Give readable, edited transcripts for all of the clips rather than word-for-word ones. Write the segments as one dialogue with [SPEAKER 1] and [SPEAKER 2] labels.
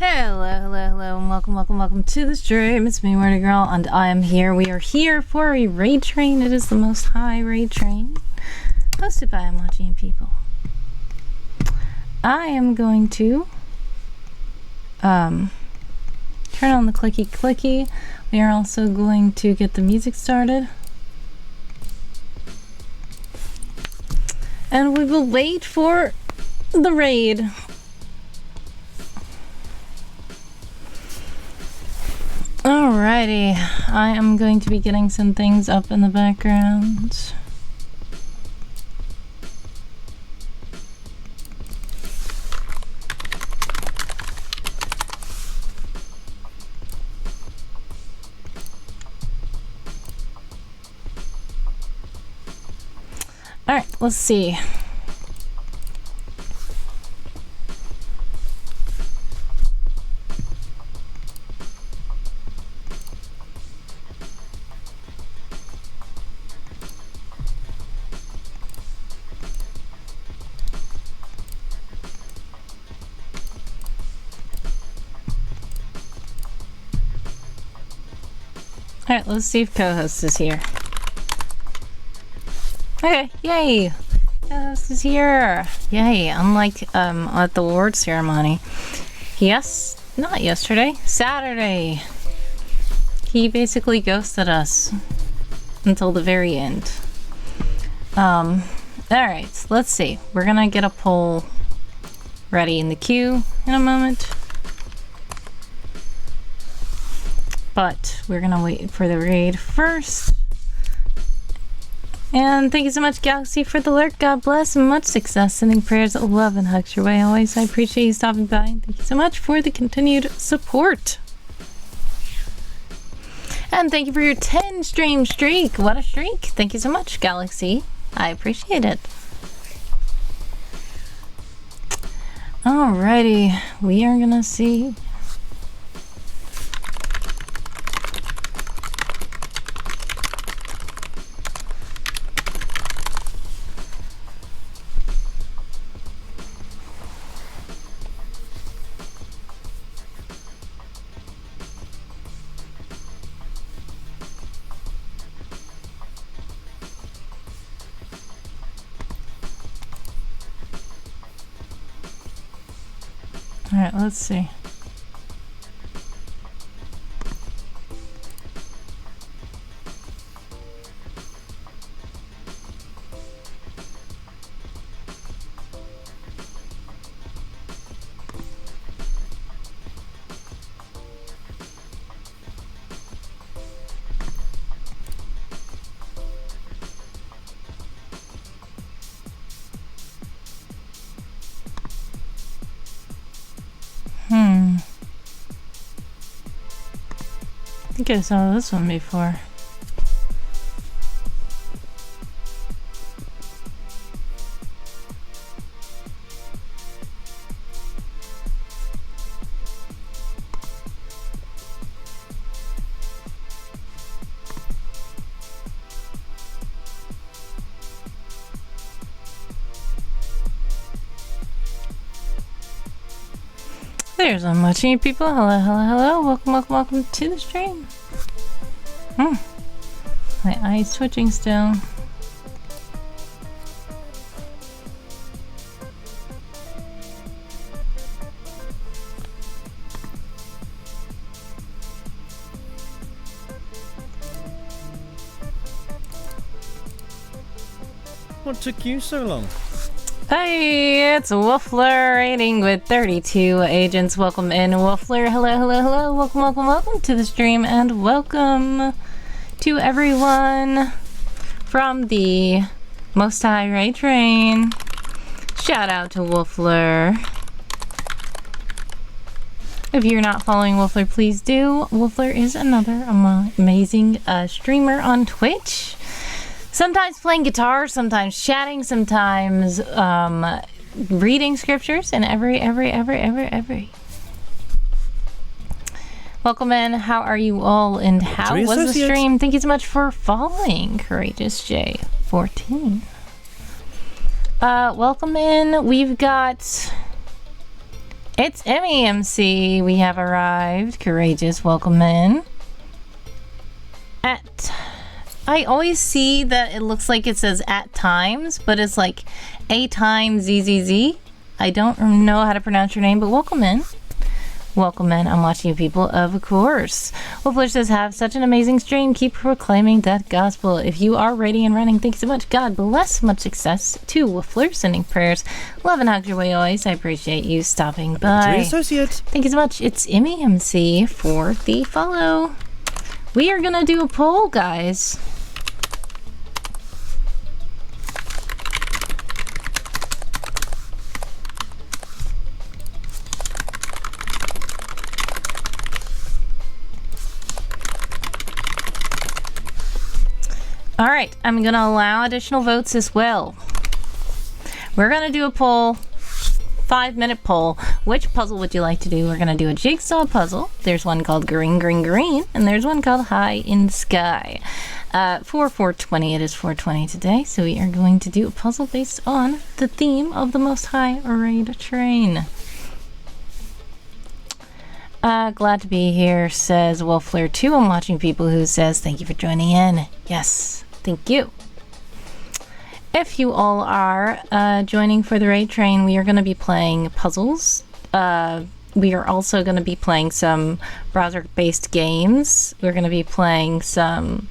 [SPEAKER 1] Hello, and welcome to the stream. It's me, Wordy Girl, and I am here. We are here for a raid train. It is the Most High raid train, hosted by Amachi people. I am going to turn on the clicky. We are also going to get the music started. And we will wait for the raid. Alrighty, I am going to be getting some things up in the background. Alright, let's see. Alright, let's see if co-host is here. Okay, yay! Co-host is here! Yay, unlike at the award ceremony. Yes, not yesterday, Saturday. He basically ghosted us until the very end. Alright, let's see. We're gonna get a poll ready in the queue in a moment. But we're gonna wait for the raid first. And thank you so much, Galaxy, for the lurk. God bless and much success. Sending prayers, love, and hugs your way always. I appreciate you stopping by. And thank you so much for the continued support. And thank you for your 10 stream streak. What a streak. Thank you so much, Galaxy. I appreciate it. Alrighty, we are gonna see. Alright, let's see. I think I saw this one before. There's so much people. Hello. Welcome to the stream. My eye's twitching still.
[SPEAKER 2] What took you so long?
[SPEAKER 1] Hey, it's Wolfler raiding with 32 agents. Welcome in, Wolfler. Hello. Welcome to the stream, and welcome to everyone from the Most High raid train. Shout out to Wolfler. If you're not following Wolfler, please do. Wolfler is another amazing streamer on Twitch. Sometimes playing guitar, sometimes chatting, sometimes reading scriptures, and every. Welcome in. How are you all? And how was the stream? Thank you so much for following, Courageous J14. Welcome in. We've got It's MEMC. We have arrived. Courageous, welcome in. I always see that it looks like it says at times, but it's like A times ZZZ. I don't know how to pronounce your name, but welcome in. Welcome in. I'm watching you people, of course. Wolfler says, have such an amazing stream. Keep proclaiming that gospel. If you are ready and running, thank you so much. God bless. Much success to Wolfler. Sending prayers. Love and hugs your way always. I appreciate you stopping by.
[SPEAKER 2] Associate.
[SPEAKER 1] Thank you so much. It's MEMC for the follow. We are going to do a poll, guys. All right, I'm going to allow additional votes as well. We're going to do a poll, 5-minute poll. Which puzzle would you like to do? We're going to do a jigsaw puzzle. There's one called Green, Green, Green, and there's one called High in the Sky. For 420, it is 420 today, so we are going to do a puzzle based on the theme of the Most High Arrayed Train. Glad to be here, says Wolfler 2. I'm watching people who says, thank you for joining in. Yes. Thank you. If you all are joining for the raid train, we are going to be playing puzzles. We are also going to be playing some browser-based games. We're going to be playing some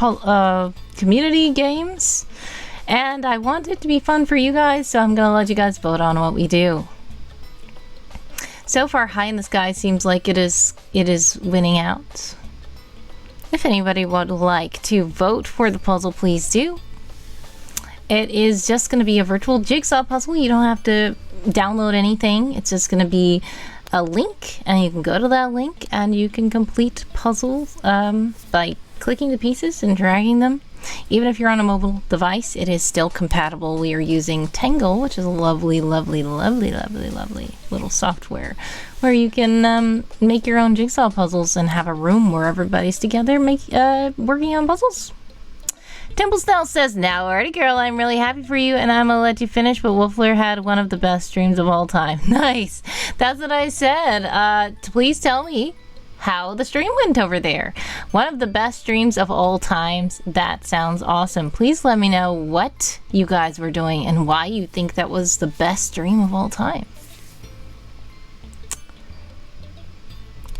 [SPEAKER 1] community games. And I want it to be fun for you guys, so I'm going to let you guys vote on what we do. So far, High in the Sky seems like it is winning out. If anybody would like to vote for the puzzle, please do. It is just going to be a virtual jigsaw puzzle. You don't have to download anything. It's just going to be a link, and you can go to that link and you can complete puzzles by clicking the pieces and dragging them. Even if you're on a mobile device, it is still compatible. We are using Tanggle, which is a lovely, lovely, lovely, lovely, lovely little software where you can make your own jigsaw puzzles and have a room where everybody's together working on puzzles. Temple Snell says, now already, girl, I'm really happy for you, and I'm gonna let you finish, but Wolfler had one of the best streams of all time. Nice. That's what I said. Please tell me how the stream went over there. One of the best streams of all times. That sounds awesome. Please let me know what you guys were doing and why you think that was the best stream of all time.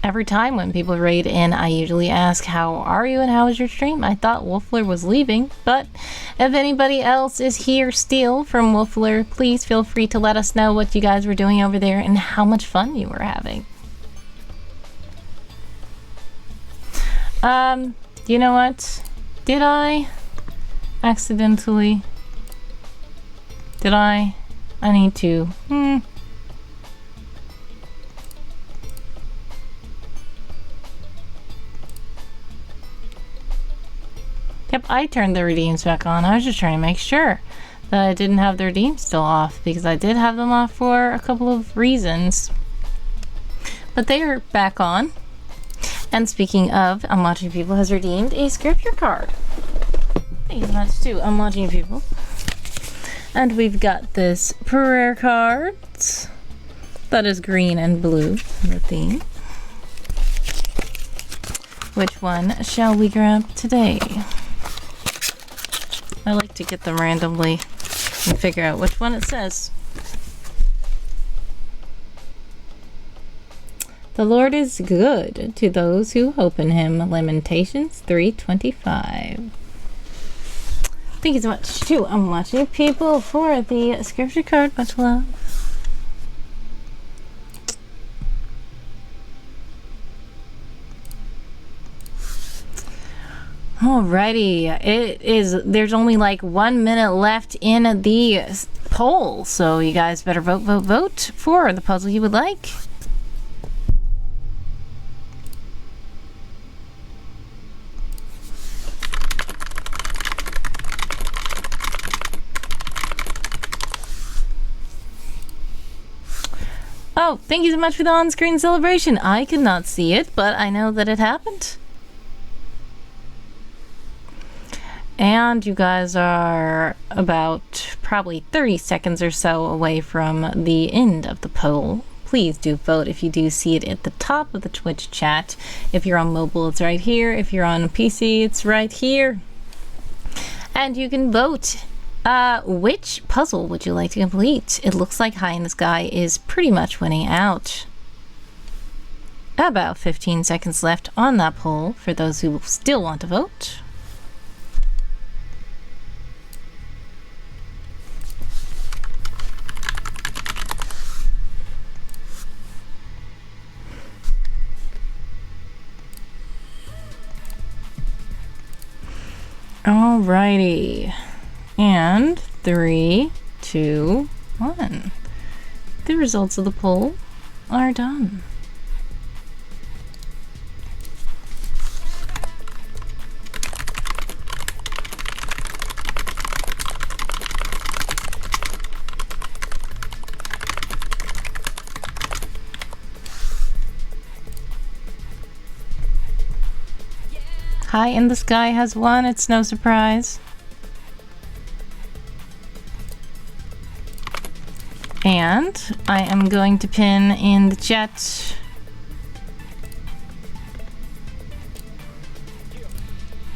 [SPEAKER 1] Every time when people raid in, I usually ask, how are you and how was your stream? I thought Wolfler was leaving, but if anybody else is here still from Wolfler, please feel free to let us know what you guys were doing over there and how much fun you were having. You know what? Did I accidentally? Did I need to. Yep, I turned the redeems back on. I was just trying to make sure that I didn't have the redeems still off, because I did have them off for a couple of reasons. But they are back on. And speaking of, I'm Watching People has redeemed a scripture card. Thank you so much too, I'm Watching People. And we've got this prayer card that is green and blue in the theme. Which one shall we grab today? I like to get them randomly and figure out which one it says. The Lord is good to those who hope in him. Lamentations 3:25. Thank you so much too. I'm Watching People for the scripture card. Much love. Alrighty, there's only like 1 minute left in the poll, so you guys better vote for the puzzle you would like. Oh, thank you so much for the on-screen celebration. I could not see it, but I know that it happened. And you guys are about probably 30 seconds or so away from the end of the poll. Please do vote if you do see it at the top of the Twitch chat. If you're on mobile, it's right here. If you're on a PC, it's right here. And you can vote. Which puzzle would you like to complete? It looks like High in the Sky is pretty much winning out. About 15 seconds left on that poll for those who still want to vote. Alrighty. And 3, 2, 1. The results of the poll are done. High in the Sky has won, it's no surprise. And I am going to pin in the chat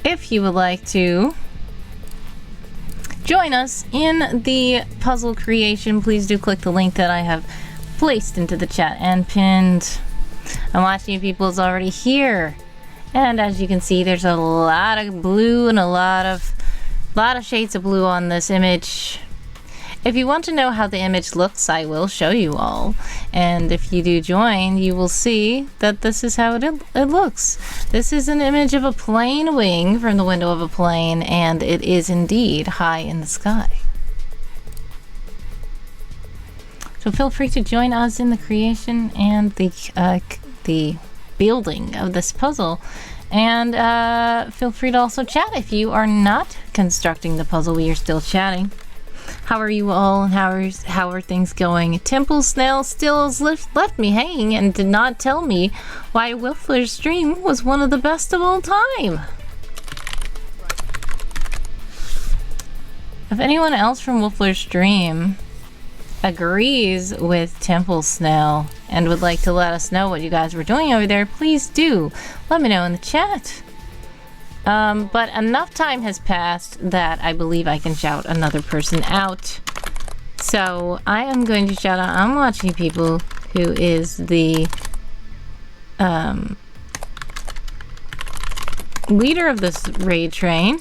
[SPEAKER 1] if you would like to join us in the puzzle creation. Please do click the link that I have placed into the chat and pinned. I'm watching you people is already here. And as you can see, there's a lot of blue and a lot of shades of blue on this image. If you want to know how the image looks, I will show you all. And if you do join, you will see that this is how it looks. This is an image of a plane wing from the window of a plane, and it is indeed high in the sky. So feel free to join us in the creation and the building of this puzzle, and feel free to also chat if you are not constructing the puzzle. We are still chatting. How are you all, and how are things going? Temple Snail still has left me hanging and did not tell me why Wiffler's stream was one of the best of all time. If anyone else from Wiffler's stream agrees with Temple Snail and would like to let us know what you guys were doing over there, please do let me know in the chat. But enough time has passed that I believe I can shout another person out. So I am going to shout out I'm Watching People, who is the leader of this raid train.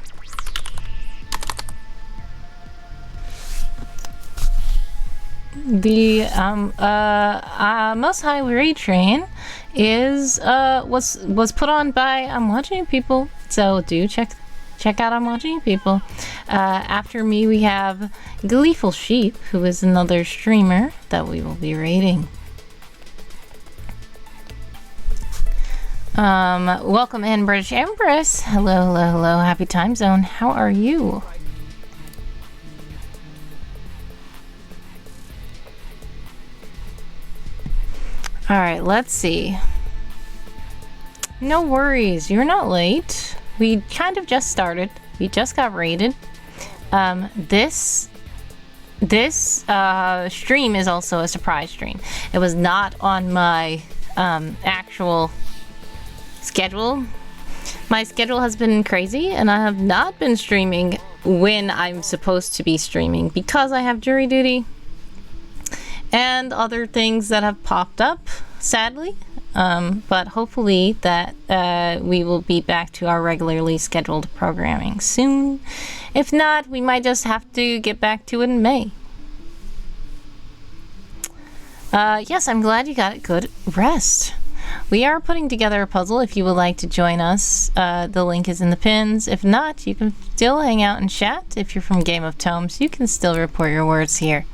[SPEAKER 1] The Most High Raid Train is was put on by I'm Watching People, so do check out I'm Watching People. After me we have Gleeful Sheep, who is another streamer that we will be raiding. Welcome in, British Empress. Hello, hello, hello. Happy time zone. How are you? Alright, let's see. No worries, you're not late. We kind of just started. We just got raided. This stream is also a surprise stream. It was not on my actual schedule. My schedule has been crazy, and I have not been streaming when I'm supposed to be streaming because I have jury duty and other things that have popped up, sadly. But hopefully that we will be back to our regularly scheduled programming soon. If not, we might just have to get back to it in May. Yes, I'm glad you got a good rest. We are putting together a puzzle. If you would like to join us, the link is in the pins. If not, you can still hang out and chat. If you're from Game of Tomes, you can still report your words here.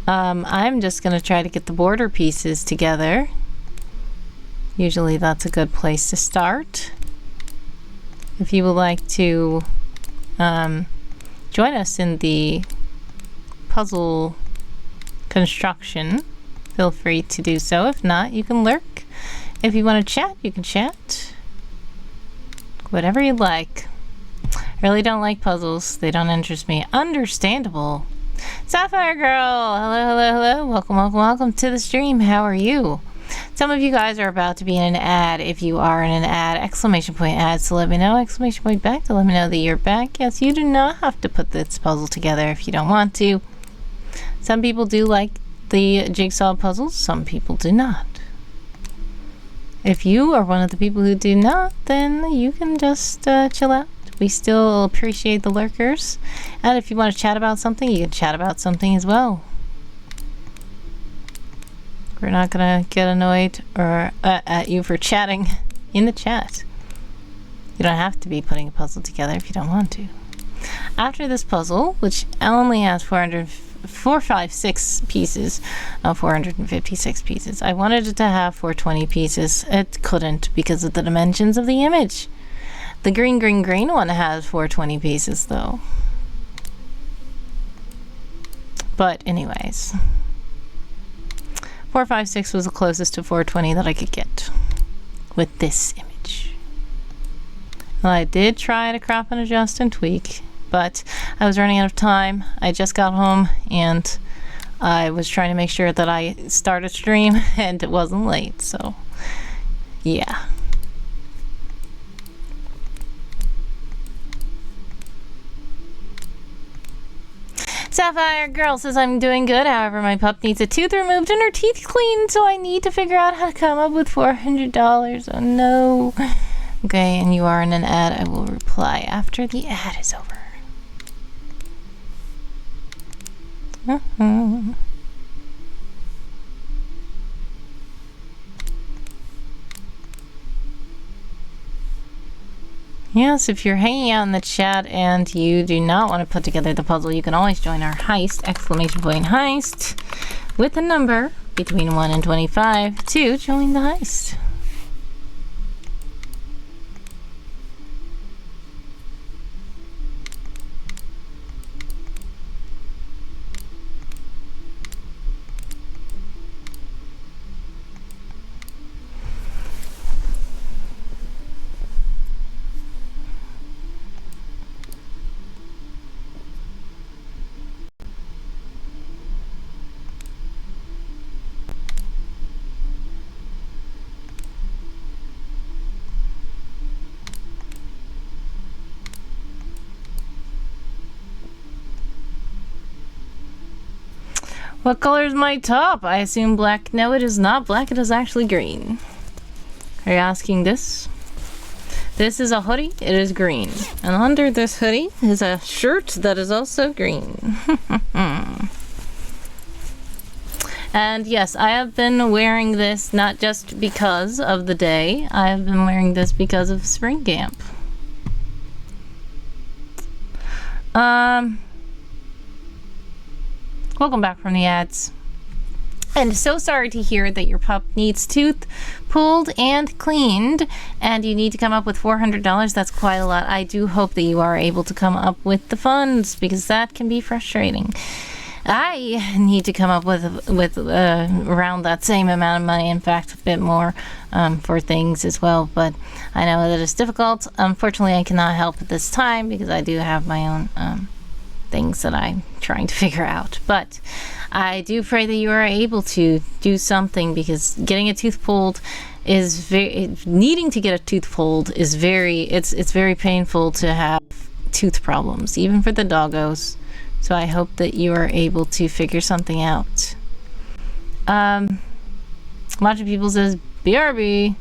[SPEAKER 1] I'm just going to try to get the border pieces together. Usually that's a good place to start. If you would like to join us in the puzzle construction, feel free to do so. If not, you can lurk. If you want to chat, you can chat. Whatever you'd like. Really don't like puzzles. They don't interest me. Understandable. Sapphire Girl! Hello, hello, hello. Welcome, welcome, welcome to the stream. How are you? Some of you guys are about to be in an ad. If you are in an ad, exclamation point ads to let me know. Exclamation point back to let me know that you're back. Yes, you do not have to put this puzzle together if you don't want to. Some people do like the jigsaw puzzles. Some people do not. If you are one of the people who do not, then you can just chill out. We still appreciate the lurkers. And if you want to chat about something, you can chat about something as well. We're not going to get annoyed or at you for chatting in the chat. You don't have to be putting a puzzle together if you don't want to. After this puzzle, which only has 456 pieces of 456 pieces. I wanted it to have 420 pieces. It couldn't because of the dimensions of the image. The green one has 420 pieces though. But anyways, 456 was the closest to 420 that I could get with this image. Well, I did try to crop and adjust and tweak, but I was running out of time. I just got home and I was trying to make sure that I started stream and it wasn't late, so yeah. Sapphire Girl says I'm doing good, however my pup needs a tooth removed and her teeth cleaned, so I need to figure out how to come up with $400. Oh no. Okay, and you are in an ad. I will reply after the ad is over. Yes, if you're hanging out in the chat and you do not want to put together the puzzle, you can always join our heist, exclamation point heist, with a number between 1 and 25 to join the heist. What color is my top? I assume black. No, it is not black. It is actually green. Are you asking this? This is a hoodie. It is green. And under this hoodie is a shirt that is also green. And yes, I have been wearing this not just because of the day. I have been wearing this because of spring camp. Welcome back from the ads. And so sorry to hear that your pup needs tooth pulled and cleaned and you need to come up with $400. That's quite a lot. I do hope that you are able to come up with the funds because that can be frustrating. I need to come up with around that same amount of money, in fact a bit more, for things as well, but I know that it's difficult. Unfortunately, I cannot help at this time because I do have my own things that I'm trying to figure out, but I do pray that you are able to do something because getting a tooth pulled is needing to get a tooth pulled is it's very painful to have tooth problems, even for the doggos. So I hope that you are able to figure something out. Watching people says BRB.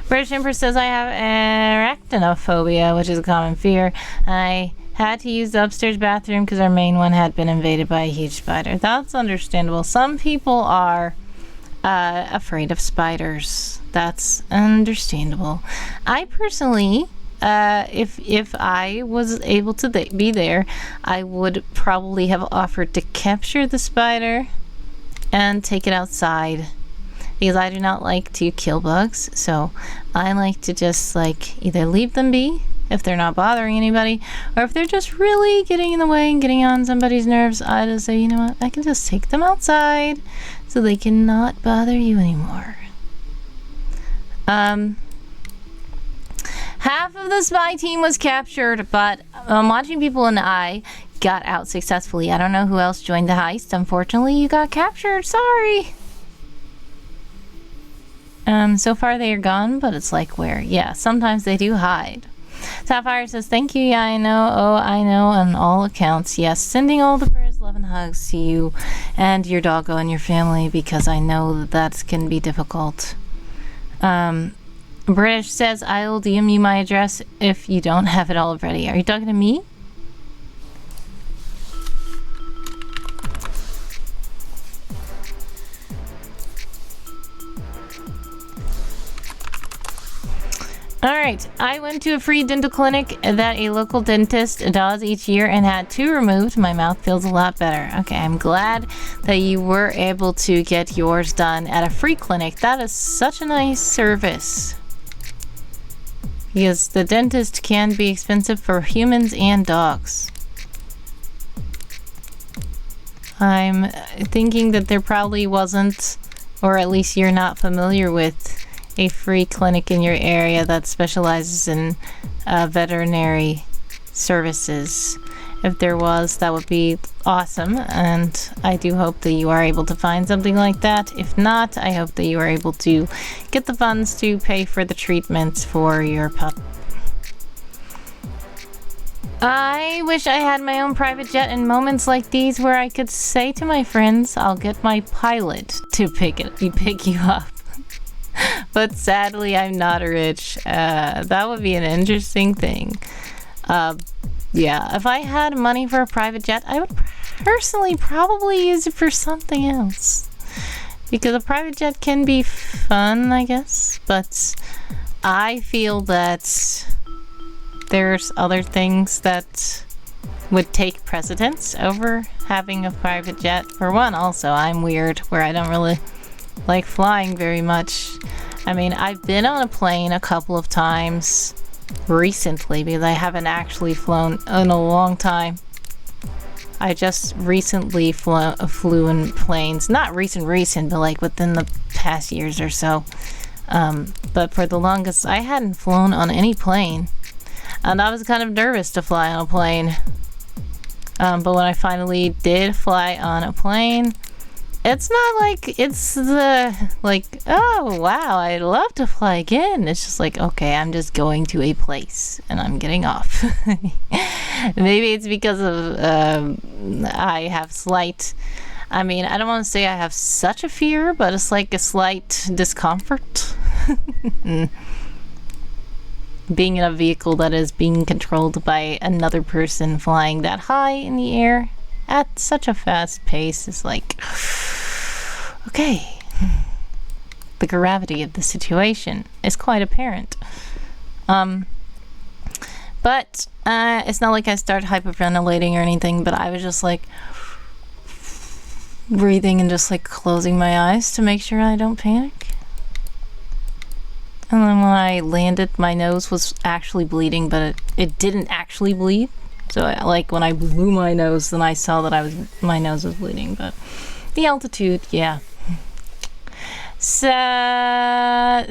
[SPEAKER 1] British Empress says I have arachnophobia, which is a common fear. I had to use the upstairs bathroom because our main one had been invaded by a huge spider. That's understandable. Some people are afraid of spiders. That's understandable. I personally, if I was able to be there, I would probably have offered to capture the spider and take it outside because I do not like to kill bugs. So I like to just either leave them be if they're not bothering anybody, or if they're just really getting in the way and getting on somebody's nerves, I just say, you know what, I can just take them outside so they cannot bother you anymore. Half of the spy team was captured, but watching people and I got out successfully. I don't know who else joined the heist. Unfortunately, you got captured. Sorry. So far they are gone, but it's like where? Yeah, sometimes they do hide. Sapphire says, thank you. Yeah, I know. Oh, I know on all accounts. Yes, sending all the prayers, love, and hugs to you and your doggo and your family because I know that can be difficult. British says, I'll DM you my address if you don't have it already. Are you talking to me? Alright, I went to a free dental clinic that a local dentist does each year and had 2 removed. My mouth feels a lot better. Okay, I'm glad that you were able to get yours done at a free clinic. That is such a nice service. Because the dentist can be expensive for humans and dogs. I'm thinking that there probably wasn't, or at least you're not familiar with, a free clinic in your area that specializes in veterinary services. If there was, that would be awesome, and I do hope that you are able to find something like that. If not, I hope that you are able to get the funds to pay for the treatments for your pup. I wish I had my own private jet in moments like these where I could say to my friends, I'll get my pilot to pick you up. But sadly, I'm not rich. That would be an interesting thing. Yeah, if I had money for a private jet, I would personally probably use it for something else. Because a private jet can be fun, I guess. But I feel that there's other things that would take precedence over having a private jet. For one, also, I'm weird where I don't really like flying very much. I mean, I've been on a plane a couple of times recently because I haven't actually flown in a long time. I just recently flew in planes. Not recent, but like within the past years or so. But for the longest, I hadn't flown on any plane. And I was kind of nervous to fly on a plane. But when I finally did fly on a plane, it's not like it's oh wow, I'd love to fly again. It's just like, okay, I'm just going to a place and I'm getting off. Maybe it's because of I have slight, I mean, I don't want to say I have such a fear, but it's like a slight discomfort. Being in a vehicle that is being controlled by another person flying that high in the air at such a fast pace is like, okay, the gravity of the situation is quite apparent. But it's not like I started hyperventilating or anything, but I was just like breathing and just like closing my eyes to make sure I don't panic. And then when I landed, my nose was actually bleeding, but it didn't actually bleed. So like when I blew my nose, then I saw that my nose was bleeding. But the altitude, yeah. Sapphire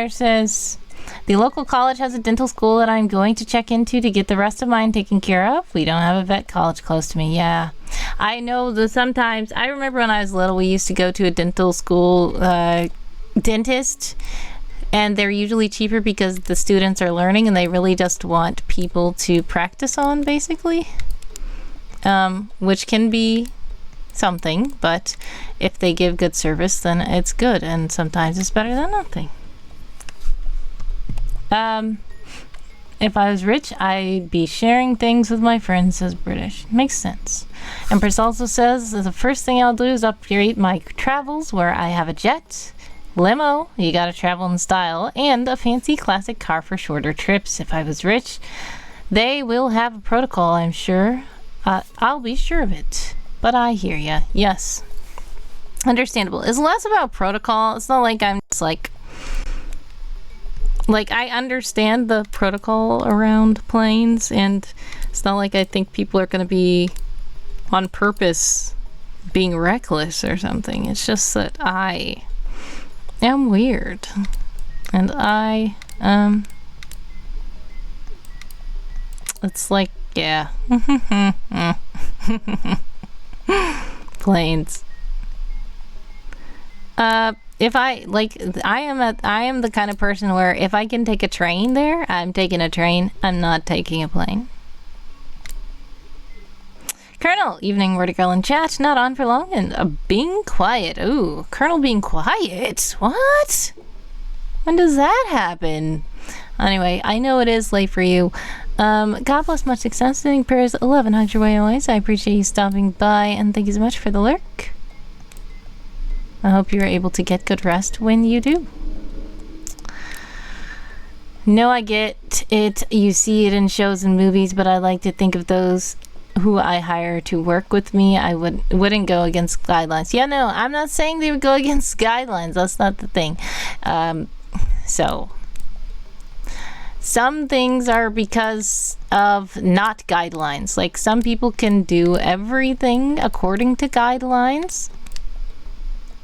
[SPEAKER 1] says, the local college has a dental school that I'm going to check into to get the rest of mine taken care of. We don't have a vet college close to me. Yeah, I know that sometimes. I remember when I was little, we used to go to a dental school dentist, and they're usually cheaper because the students are learning and they really just want people to practice on, basically, which can be something, but if they give good service, then it's good, and sometimes it's better than nothing. If I was rich, I'd be sharing things with my friends, says British. Makes sense. Empress also says, the first thing I'll do is upgrade my travels where I have a jet, limo, you gotta travel in style, and a fancy classic car for shorter trips. If I was rich, they will have a protocol, I'm sure. I'll be sure of it. But I hear ya. Yes. Understandable. It's less about protocol. It's not like I'm just like I understand the protocol around planes, and it's not like I think people are going to be on purpose being reckless or something. It's just that I am weird, and I It's like, yeah. Planes. If I am the kind of person where if I can take a train there, I'm taking a train. I'm not taking a plane. Colonel, evening, word to girl in chat, not on for long, and being quiet. Ooh, Colonel being quiet? What? When does that happen? Anyway, I know it is late for you. God bless, much success. Sending prayers 11 hugs your way always. I appreciate you stopping by, and thank you so much for the lurk. I hope you're able to get good rest when you do. No, I get it. You see it in shows and movies, but I like to think of those who I hire to work with me. I wouldn't go against guidelines. Yeah, no, I'm not saying they would go against guidelines. That's not the thing. So some things are because of not guidelines. Like some people can do everything according to guidelines,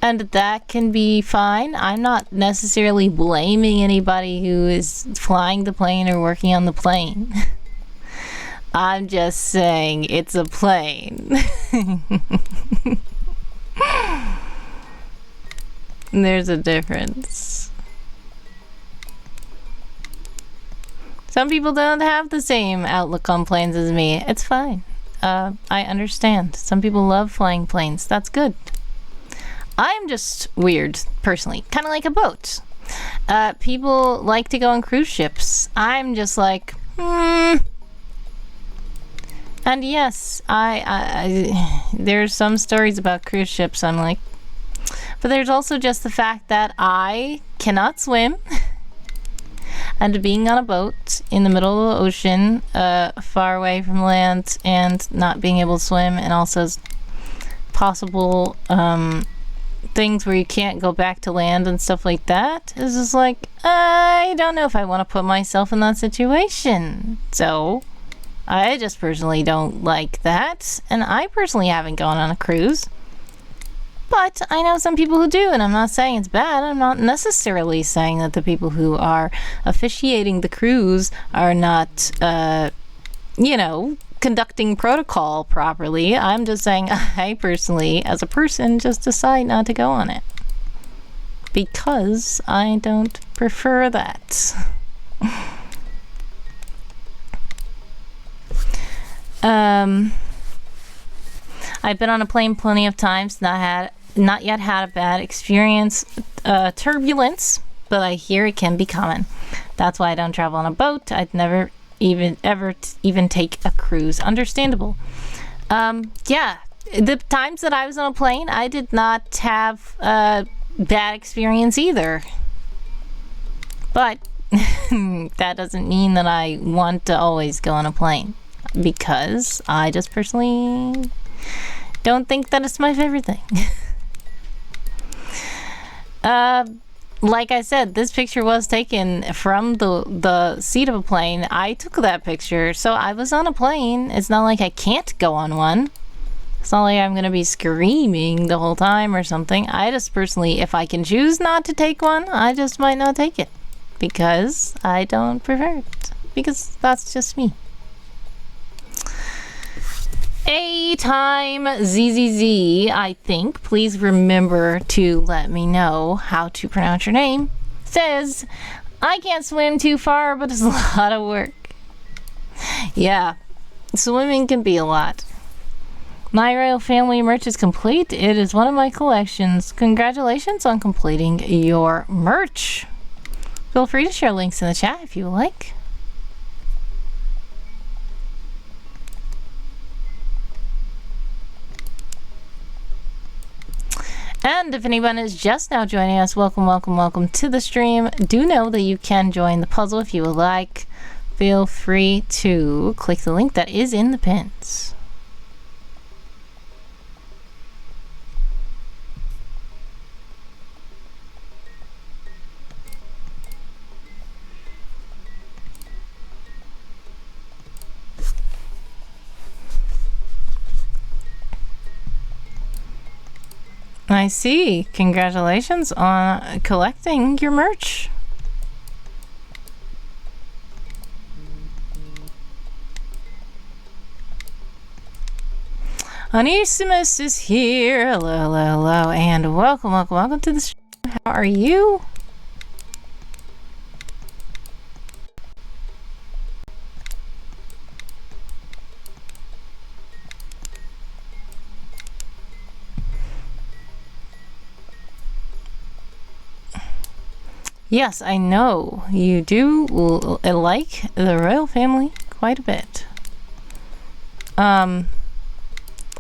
[SPEAKER 1] and that can be fine. I'm not necessarily blaming anybody who is flying the plane or working on the plane. I'm just saying it's a plane. There's a difference. Some people don't have the same outlook on planes as me. It's fine. I understand. Some people love flying planes. That's good. I'm just weird, personally. Kind of like a boat. People like to go on cruise ships. I'm just like, And yes, there's some stories about cruise ships I'm like, but there's also just the fact that I cannot swim. And being on a boat in the middle of the ocean, far away from land, and not being able to swim, and also possible things where you can't go back to land and stuff like that, is just like, I don't know if I want to put myself in that situation. So I just personally don't like that, and I personally haven't gone on a cruise. But I know some people who do, and I'm not saying it's bad. I'm not necessarily saying that the people who are officiating the cruise are not, conducting protocol properly. I'm just saying I personally, as a person, just decide not to go on it. Because I don't prefer that. I've been on a plane plenty of times, not yet had a bad experience, turbulence, but I hear it can be common. That's why I don't travel on a boat. I'd never even take a cruise. Understandable. Yeah, the times that I was on a plane, I did not have a bad experience either. But that doesn't mean that I want to always go on a plane, because I just personally don't think that it's my favorite thing. Like I said, this picture was taken from the seat of a plane. I took that picture, so I was on a plane. It's not like I can't go on one. It's not like I'm going to be screaming the whole time or something. I just personally, if I can choose not to take one, I just might not take it. Because I don't prefer it. Because that's just me. A-Time ZZZ, I think. Please remember to let me know how to pronounce your name. Says, I can't swim too far, but it's a lot of work. Yeah, swimming can be a lot. My Royal Family merch is complete. It is one of my collections. Congratulations on completing your merch. Feel free to share links in the chat if you would like. And if anyone is just now joining us, welcome, welcome, welcome to the stream. Do know that you can join the puzzle if you would like. Feel free to click the link that is in the pins. I see. Congratulations on collecting your merch. Onesimus is here. Hello, hello, hello, and welcome, welcome, welcome to the stream. How are you? Yes, I know you do like the royal family quite a bit.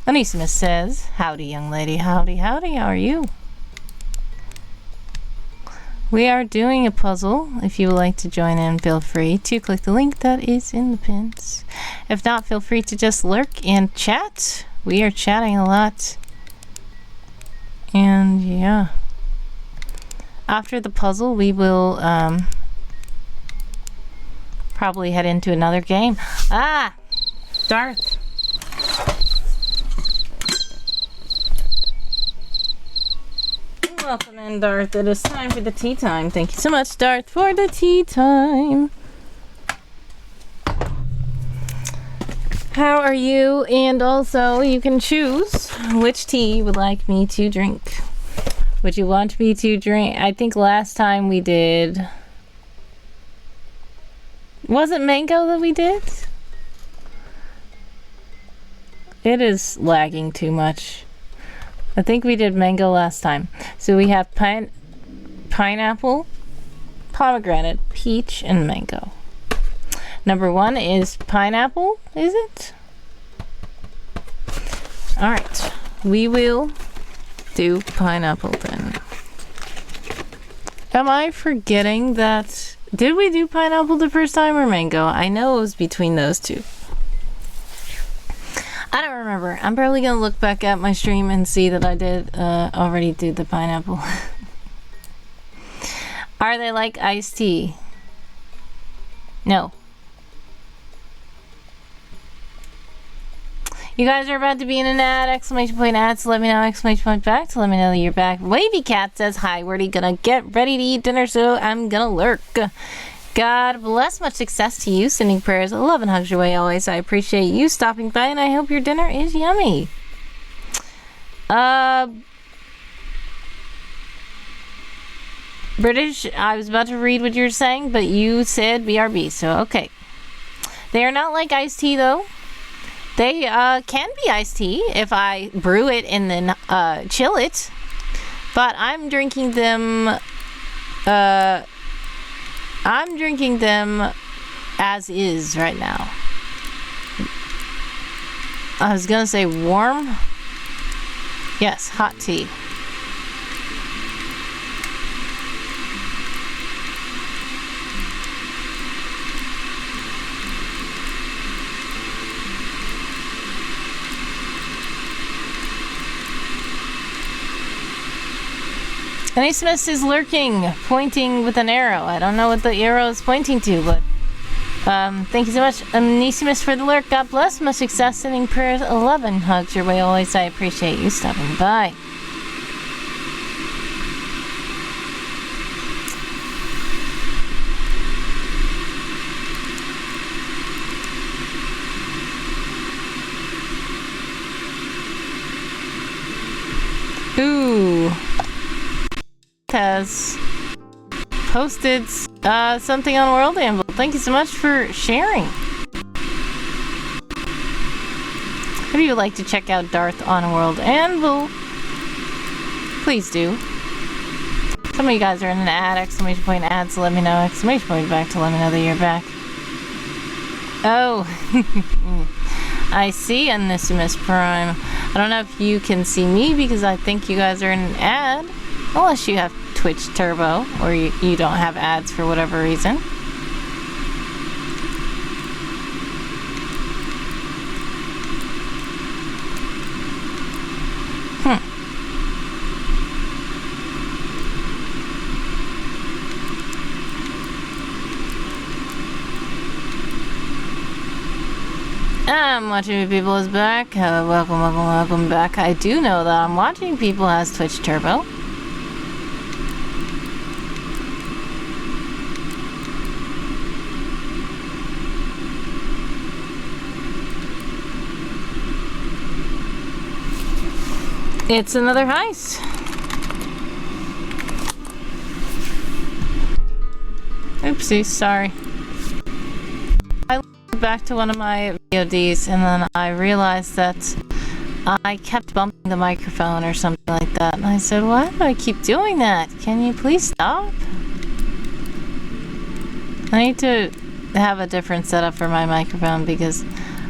[SPEAKER 1] Onesimus says, howdy, young lady. Howdy, howdy. How are you? We are doing a puzzle. If you would like to join in, feel free to click the link that is in the pins. If not, feel free to just lurk and chat. We are chatting a lot. And yeah. After the puzzle, we will probably head into another game. Ah! Darth. Welcome in, Darth. It is time for the tea time. Thank you so much, Darth, for the tea time. How are you? And also, you can choose which tea you would like me to drink. Would you want me to drink? I think last time we did... Was it mango that we did? It is lagging too much. I think we did mango last time. So we have pineapple, pomegranate, peach, and mango. Number 1 is pineapple, is it? Alright, we will do pineapple then. Am I forgetting that? Did we do pineapple the first time or mango? I know it was between those two. I don't remember. I'm probably gonna look back at my stream and see that I did already do the pineapple. Are they like iced tea? No. You guys are about to be in an ad, exclamation point ad, so let me know, exclamation point back, to let me know that you're back. Wavy Cat says, hi, we're gonna get ready to eat dinner, so I'm gonna lurk. God bless, much success to you, sending prayers, love and hugs your way always. I appreciate you stopping by, and I hope your dinner is yummy. British, I was about to read what you're saying, but you said BRB, so okay. They are not like iced tea, though. They can be iced tea if I brew it and then chill it. But I'm drinking them as is right now. I was gonna say warm. Yes, hot tea. Onesimus is lurking, pointing with an arrow. I don't know what the arrow is pointing to, but thank you so much, Onesimus, for the lurk. God bless, much success, sending prayers, 11 hugs your way always. I appreciate you stopping by. Ooh. Has posted something on World Anvil. Thank you so much for sharing. If you would like to check out Darth on World Anvil, please do. Some of you guys are in an ad, exclamation point ad, so let me know, exclamation point back to let me know that you're back. Oh, I see, Onesimus Prime. I don't know if you can see me because I think you guys are in an ad. Unless you have Twitch Turbo, or you don't have ads for whatever reason. I'm Watching People is back. Welcome, welcome, welcome back. I do know that I'm Watching People has Twitch Turbo. It's another heist. Oopsie, sorry. I went back to one of my VODs and then I realized that I kept bumping the microphone or something like that. And I said, why do I keep doing that? Can you please stop? I need to have a different setup for my microphone because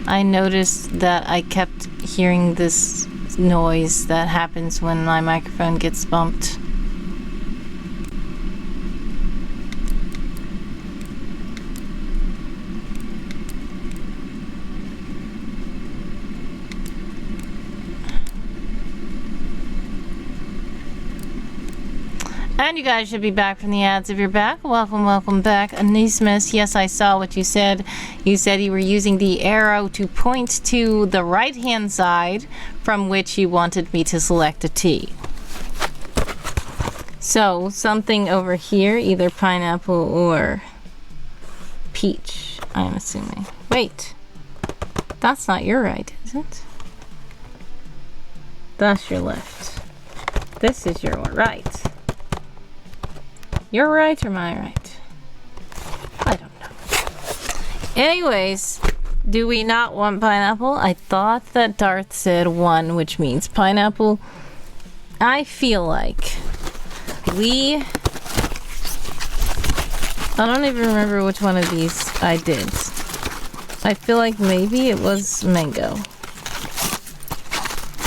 [SPEAKER 1] I noticed that I kept hearing this noise that happens when my microphone gets bumped. And you guys should be back from the ads. If you're back, welcome back. Anonymous, yes, I saw what you said. You said you were using the arrow to point to the right-hand side from which you wanted me to select a T. So, something over here, either pineapple or peach, I'm assuming. Wait, that's not your right, is it? That's your left. This is your right. You're right or my right? I don't know. Anyways, do we not want pineapple? I thought that Darth said 1, which means pineapple. I feel like I don't even remember which one of these I did. I feel like maybe it was mango.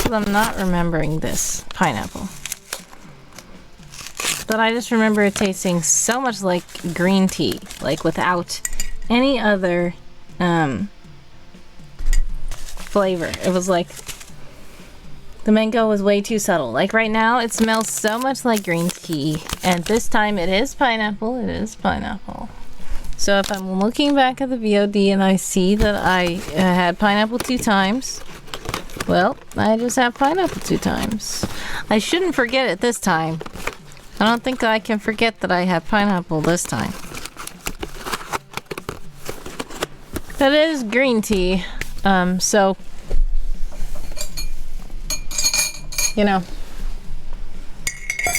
[SPEAKER 1] But I'm not remembering this pineapple. But I just remember it tasting so much like green tea, like without any other flavor. It was like the mango was way too subtle. Like right now, it smells so much like green tea, and this time it is pineapple. It is pineapple. So if I'm looking back at the VOD and I see that I had pineapple 2 times, well, I just have pineapple 2 times. I shouldn't forget it this time. I don't think I can forget that I had pineapple this time. That is green tea. So, you know,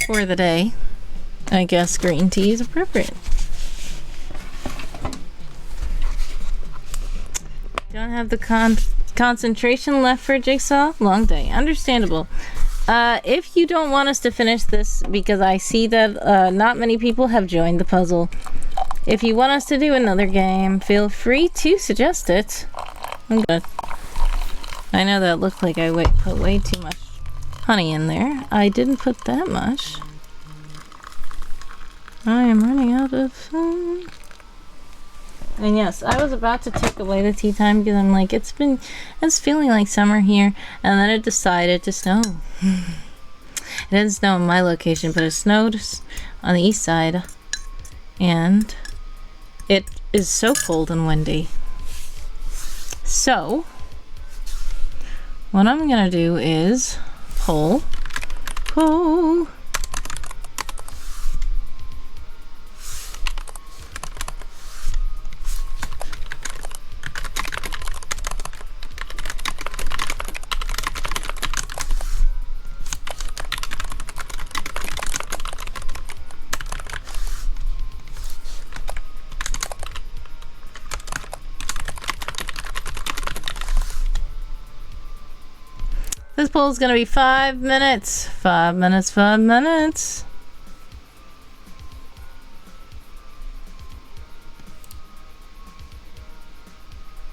[SPEAKER 1] for the day, I guess green tea is appropriate. Don't have the concentration left for Jigsaw? Long day. Understandable. If you don't want us to finish this, because I see that not many people have joined the puzzle, if you want us to do another game, feel free to suggest it. I'm good. I know that looked like I put way too much honey in there. I didn't put that much. I am running out of food. And yes, I was about to take away the tea time because I'm like, it's feeling like summer here, and then it decided to snow. It didn't snow in my location, but it snowed on the east side, and it is so cold and windy. So, what I'm gonna do is pull. This poll is gonna be 5 minutes. 5 minutes, 5 minutes.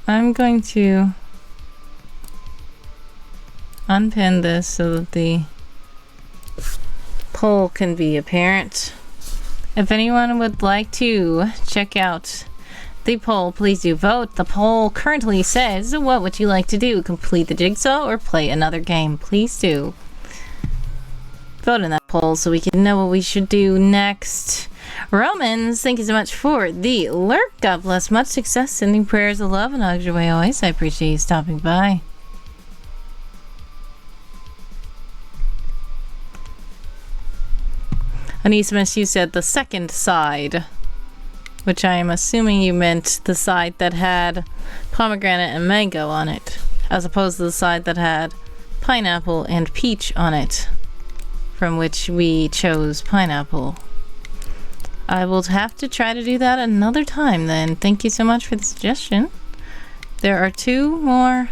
[SPEAKER 1] I'm going to unpin this so that the poll can be apparent. If anyone would like to check out the poll, please do vote. The poll currently says, what would you like to do? Complete the jigsaw or play another game? Please do vote in that poll so we can know what we should do next. Romans, thank you so much for the lurk. God bless. Much success. Sending prayers of love and hugs your way always. I appreciate you stopping by. Anonymous, you said the second side, which I am assuming you meant the side that had pomegranate and mango on it, as opposed to the side that had pineapple and peach on it, from which we chose pineapple. I will have to try to do that another time then. Thank you so much for the suggestion. There are two more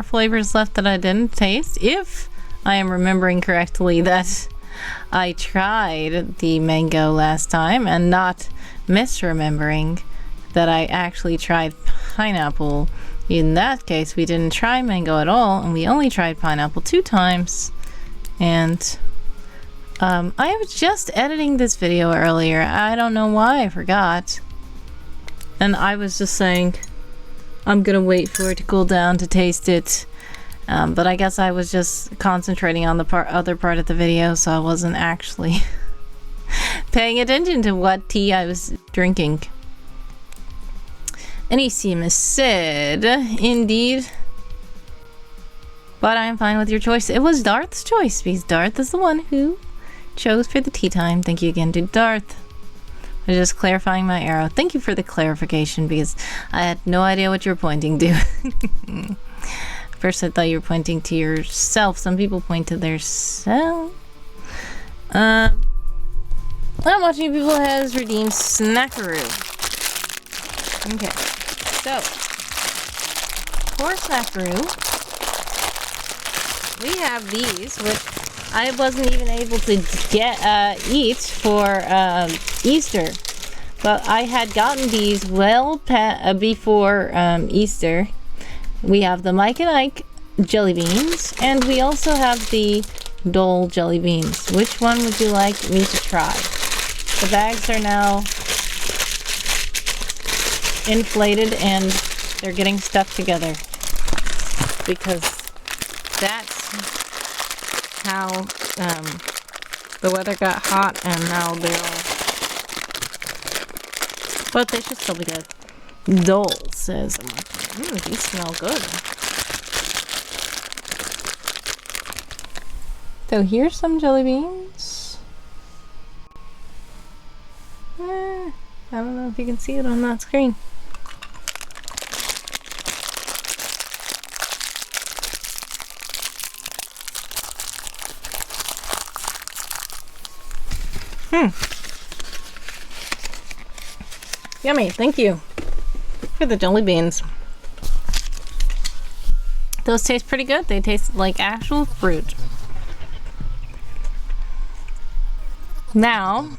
[SPEAKER 1] flavors left that I didn't taste. If I am remembering correctly that I tried the mango last time and not misremembering that I actually tried pineapple. In that case, we didn't try mango at all, and we only tried pineapple 2 times. And I was just editing this video earlier. I don't know why I forgot. And I was just saying, I'm gonna wait for it to cool down to taste it. But I guess I was just concentrating on the other part of the video, so I wasn't actually paying attention to what tea I was drinking. Anisim said, indeed. But I am fine with your choice. It was Darth's choice, because Darth is the one who chose for the tea time. Thank you again to Darth. I'm just clarifying my arrow. Thank you for the clarification, because I had no idea what you were pointing to. First I thought you were pointing to yourself. Some people point to their self. I'm watching people has redeemed Snackaroo. Okay, so for Snackaroo, we have these, which I wasn't even able to eat for Easter, but I had gotten these well before Easter. We have the Mike and Ike jelly beans, and we also have the Dole jelly beans. Which one would you like me to try? The bags are now inflated and they're getting stuck together because that's how the weather got hot, and now they're all, but they should still be good. Dole says, these smell good. So here's some jelly beans. I don't know if you can see it on that screen. Yummy, thank you for the jelly beans. Those taste pretty good. They taste like actual fruit. Now,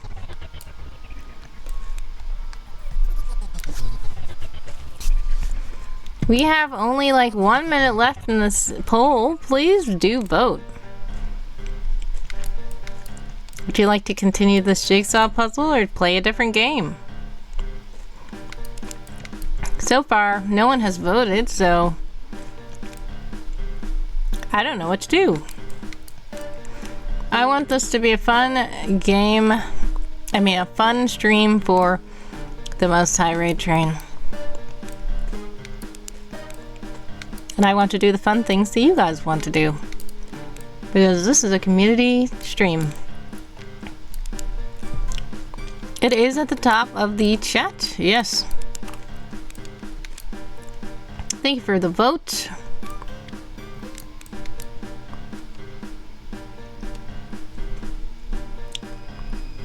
[SPEAKER 1] we have only like 1 minute left in this poll. Please do vote. Would you like to continue this jigsaw puzzle or play a different game? So far, no one has voted, so I don't know what to do. I want this to be a fun game. I mean, a fun stream for the Most High Raid Train. And I want to do the fun things that you guys want to do, because this is a community stream. It is at the top of the chat, yes. Thank you for the vote.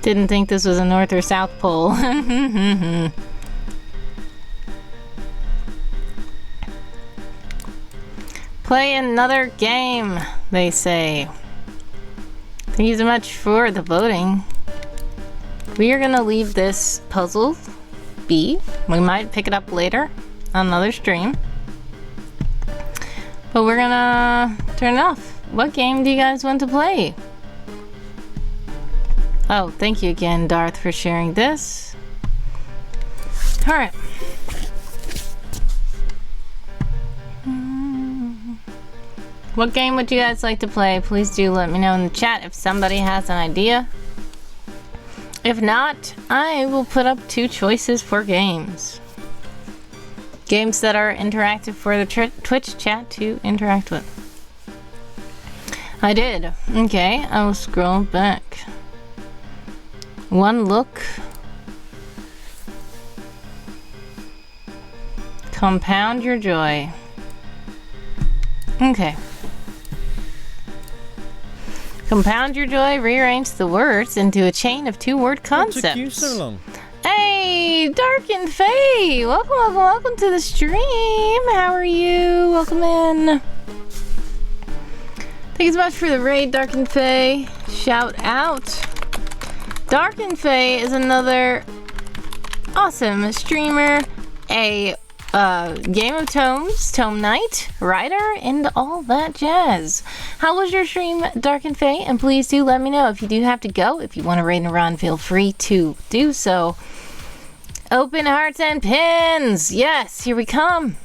[SPEAKER 1] Didn't think this was a North or South pole. Play another game, they say. Thank you so much for the voting. We are gonna leave this puzzle be. We might pick it up later on another stream. But we're gonna turn it off. What game do you guys want to play? Oh, thank you again, Darth, for sharing this. Alright. What game would you guys like to play? Please do let me know in the chat if somebody has an idea. If not, I will put up 2 choices for games. Games that are interactive for the Twitch chat to interact with. I did. Okay, I will scroll back. One look. Compound your joy. Okay. Compound your joy, rearrange the words into a chain of two-word concepts.
[SPEAKER 2] What took you so long?
[SPEAKER 1] Hey, Dark and Faye! Welcome, welcome, welcome to the stream. How are you? Welcome in. Thank you so much for the raid, Dark and Faye. Shout out. Dark and Faye is another awesome streamer, a Game of Tomes, Tome Knight, writer, and all that jazz. How was your stream, Dark and Faye? And please do let me know if you do have to go. If you want to raid and run, feel free to do so. Open hearts and pins. Yes, here we come.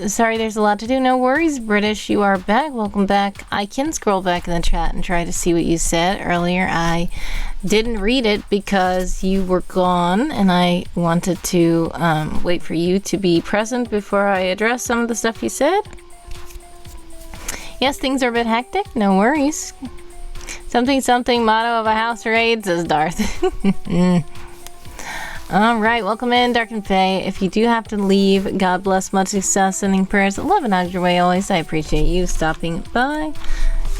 [SPEAKER 1] Sorry, there's a lot to do. No worries, British. You are back. Welcome back. I can scroll back in the chat and try to see what you said earlier. I didn't read it because you were gone, and I wanted to wait for you to be present before I address some of the stuff you said. Yes, things are a bit hectic. No worries. Something, something, motto of a house raid, says Darth. Alright, welcome in, Dark and Faye. If you do have to leave, God bless, much success, sending prayers, love and out your way always. I appreciate you stopping by.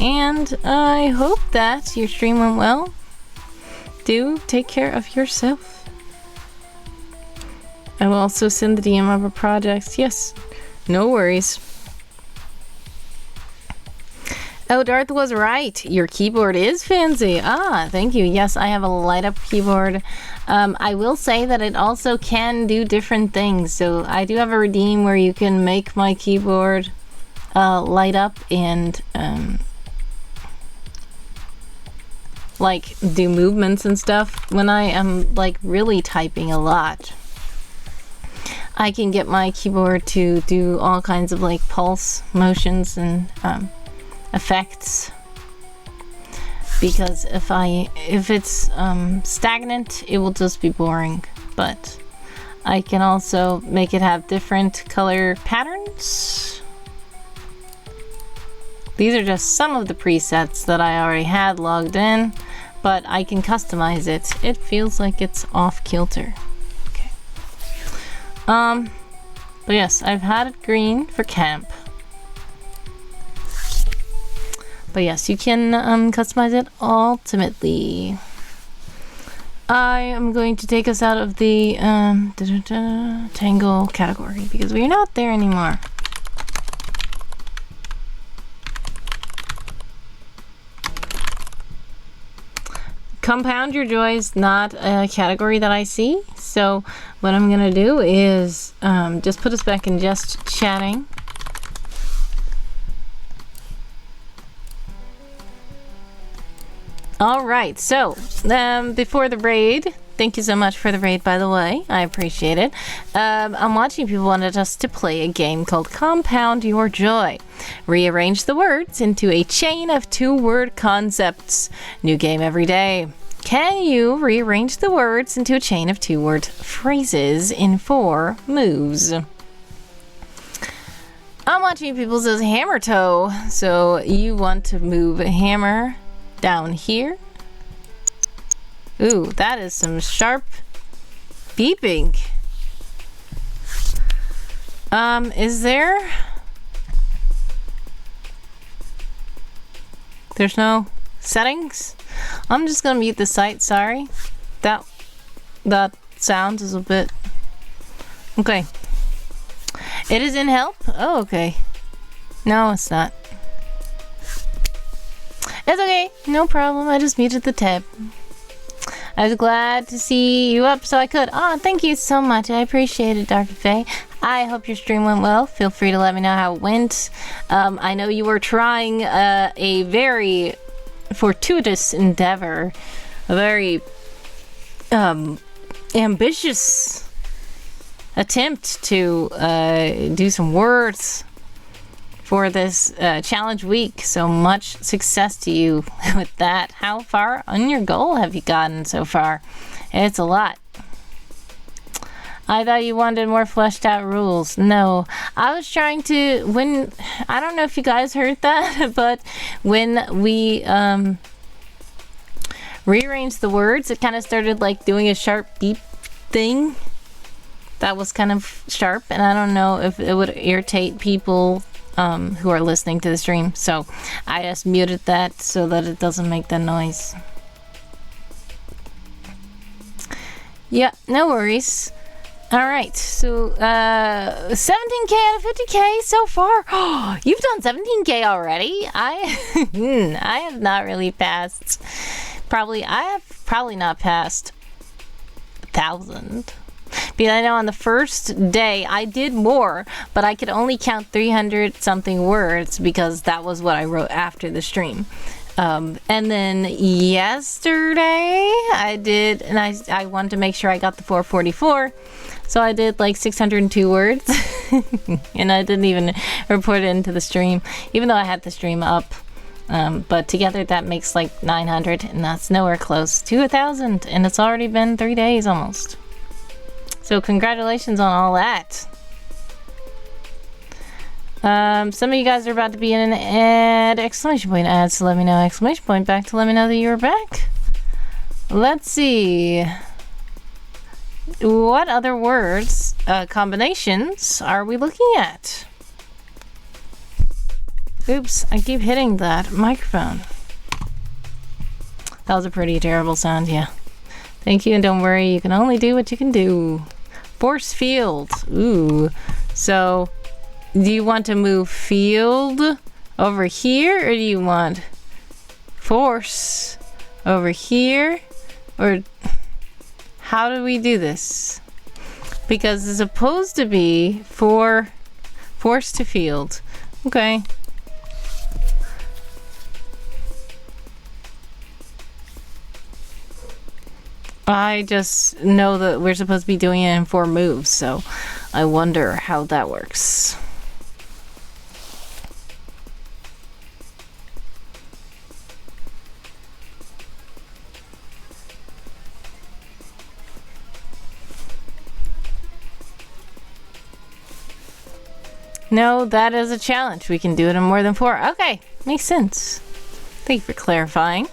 [SPEAKER 1] And I hope that your stream went well. Do take care of yourself. I will also send the DM of a project. Yes, no worries. Oh, Darth was right. Your keyboard is fancy. Ah, thank you. Yes, I have a light up keyboard. I will say that it also can do different things. So I do have a redeem where you can make my keyboard light up and like do movements and stuff. When I am like really typing a lot, I can get my keyboard to do all kinds of like pulse motions and effects, because if it's stagnant, it will just be boring. But I can also make it have different color patterns. These are just some of the presets that I already had logged in, but I can customize it. It feels like it's off kilter. Okay. But yes, I've had it green for camp. But yes, you can customize it ultimately. I am going to take us out of the Tangle category because we're not there anymore. Compound your joy is not a category that I see. So what I'm gonna do is just put us back in just chatting. All right, so before the raid, thank you so much for the raid, by the way. I appreciate it. I'm watching people wanted us to play a game called Compound Your Joy. Rearrange the words into a chain of two-word concepts. New game every day. Can you rearrange the words into a chain of two-word phrases in 4 moves? I'm watching people says hammer toe. So you want to move a hammer down here. Ooh, that is some sharp beeping. Is there? There's no settings? I'm just gonna mute the site, sorry. That sound is a bit... Okay. It is in help? Oh, okay. No, it's not. It's okay, no problem. I just muted the tab. I was glad to see you up so I could. Oh, thank you so much. I appreciate it, Dark Faye. I hope your stream went well. Feel free to let me know how it went. I know you were trying a very fortuitous endeavor, a very ambitious attempt to do some words for this challenge week. So much success to you with that. How far on your goal have you gotten so far? It's a lot. I thought you wanted more fleshed out rules. No, I was trying to, I don't know if you guys heard that, but when we rearranged the words, it kind of started like doing a sharp beep thing. that was kind of sharp, and I don't know if it would irritate people who are listening to the stream. So I just muted that so that it doesn't make that noise. Yeah, no worries. Alright, so 17k out of 50k so far. Oh, you've done 17k already? I have not really passed. I have probably not passed 1,000. Because I know on the first day I did more, but I could only count 300 something words because that was what I wrote after the stream. And then yesterday I did, and I wanted to make sure I got the 444. So I did like 602 words and I didn't even report it into the stream, even though I had the stream up. But together that makes like 900, and that's nowhere close to 1,000, and it's already been 3 days almost. So congratulations on all that. Some of you guys are about to be in an ad, exclamation point ad, so let me know, exclamation point back to let me know that you're back. Let's see. What other words, combinations are we looking at? Oops, I keep hitting that microphone. That was a pretty terrible sound, yeah. Thank you, and don't worry, you can only do what you can do. Force field. Ooh. So, do you want to move field over here, or do you want force over here? Or how do we do this? Because it's supposed to be for force to field. Okay. I just know that we're supposed to be doing it in 4 moves, so I wonder how that works. No, that is a challenge. We can do it in more than 4. Okay, makes sense. Thank you for clarifying.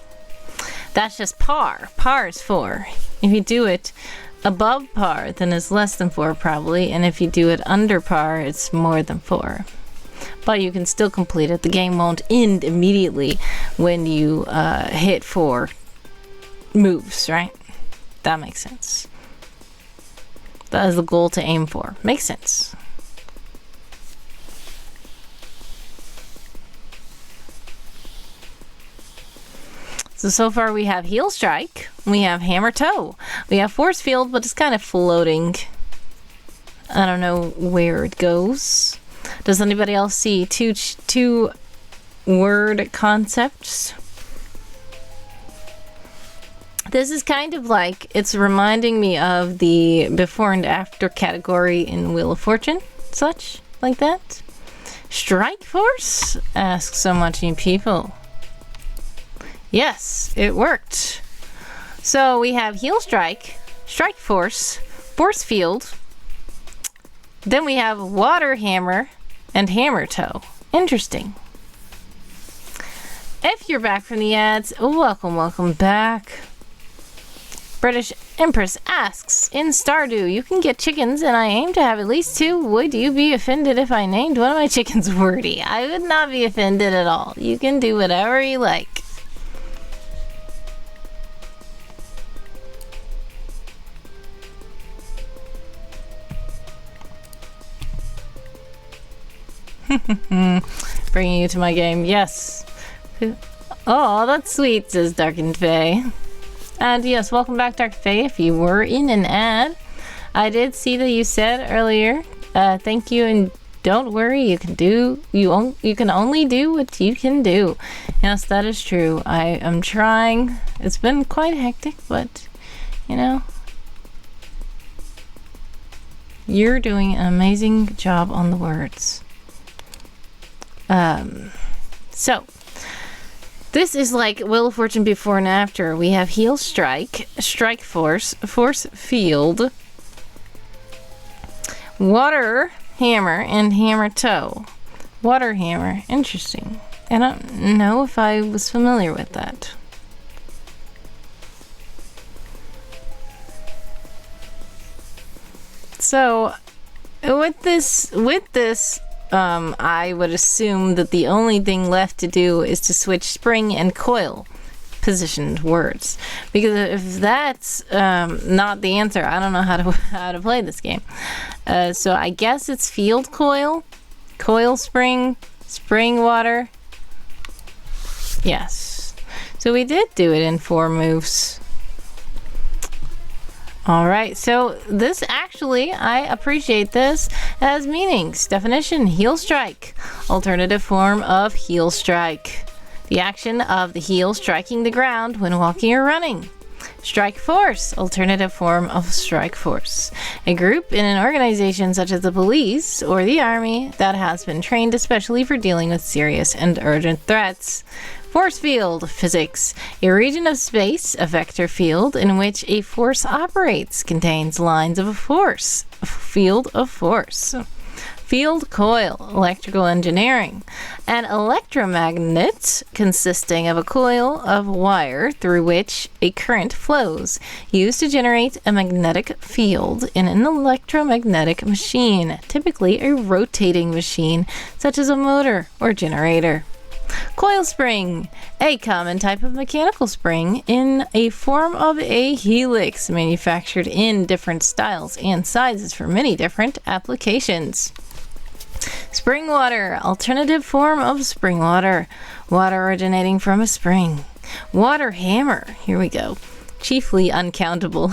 [SPEAKER 1] That's just par. Par is 4. If you do it above par, then it's less than 4 probably. And if you do it under par, it's more than 4. But you can still complete it. The game won't end immediately when you hit 4 moves, right? That makes sense. That is the goal to aim for. Makes sense. So far we have heel strike, we have hammer toe, we have force field, but it's kind of floating. I don't know where it goes. Does anybody else see two word concepts? This is kind of like, it's reminding me of the before and after category in Wheel of Fortune, such like that. Strike force? Ask so much you people. Yes, it worked. So we have heel strike, strike force, force field. Then we have water hammer and hammer toe. Interesting. If you're back from the ads, welcome back. British Empress asks, in Stardew, you can get chickens and I aim to have at least 2. Would you be offended if I named one of my chickens Wordy? I would not be offended at all. You can do whatever you like. Bringing you to my game, yes. Oh, that's sweet, says Darkened Fae. And yes, welcome back, Dark Fae. If you were in an ad, I did see that you said earlier, thank you, and don't worry, you can only do what you can do. Yes, that is true. I am trying. It's been quite hectic, but you know, you're doing an amazing job on the words. So this is like Wheel of Fortune before and after. We have heel strike, strike force, force field, water hammer, and hammer toe. Water hammer, interesting. I don't know if I was familiar with that. So with this, I would assume that the only thing left to do is to switch spring and coil positioned words, because if that's not the answer, I don't know how to play this game. So I guess it's field coil, coil spring, spring water. Yes, so we did do it in 4 moves. All right, so this actually, I appreciate this, has meanings. Definition: heel strike, alternative form of heel strike. The action of the heel striking the ground when walking or running. Strike force, alternative form of strike force. A group in an organization such as the police or the army that has been trained especially for dealing with serious and urgent threats. Force field, physics. A region of space, a vector field, in which a force operates, contains lines of a force. A field of force. Field coil, electrical engineering. An electromagnet consisting of a coil of wire through which a current flows, used to generate a magnetic field in an electromagnetic machine, typically a rotating machine such as a motor or generator. Coil spring, a common type of mechanical spring in a form of a helix, manufactured in different styles and sizes for many different applications. Spring water, alternative form of spring water, water originating from a spring. Water hammer, here we go, chiefly uncountable.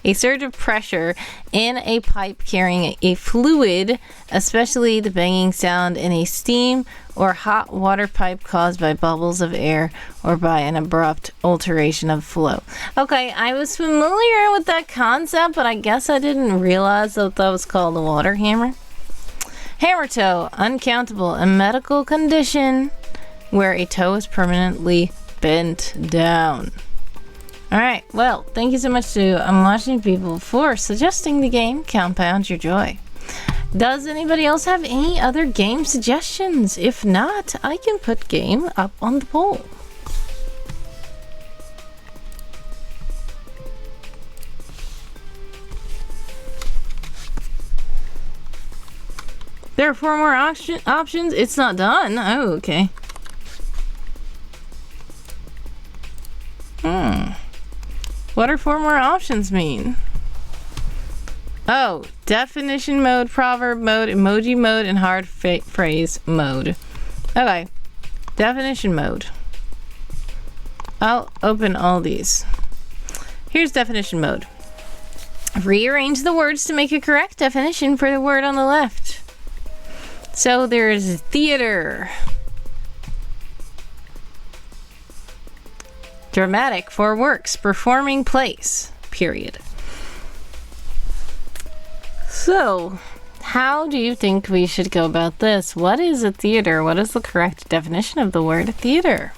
[SPEAKER 1] A surge of pressure in a pipe carrying a fluid, especially the banging sound in a steam or hot water pipe caused by bubbles of air or by an abrupt alteration of flow. Okay, I was familiar with that concept, but I guess I didn't realize that was called a water hammer. Hammer toe, uncountable, a medical condition where a toe is permanently bent down. Alright, well, thank you so much to Watching People for suggesting the game Compound Your Joy. Does anybody else have any other game suggestions? If not, I can put game up on the poll. There are 4 more options. It's not done. Oh, okay. What are 4 more options mean? Oh, definition mode, proverb mode, emoji mode, and hard phrase mode. Okay, definition mode. I'll open all these. Here's definition mode. Rearrange the words to make a correct definition for the word on the left. So there's theater. Dramatic for works, performing place, period. So, how do you think we should go about this? What is a theater? What is the correct definition of the word theater?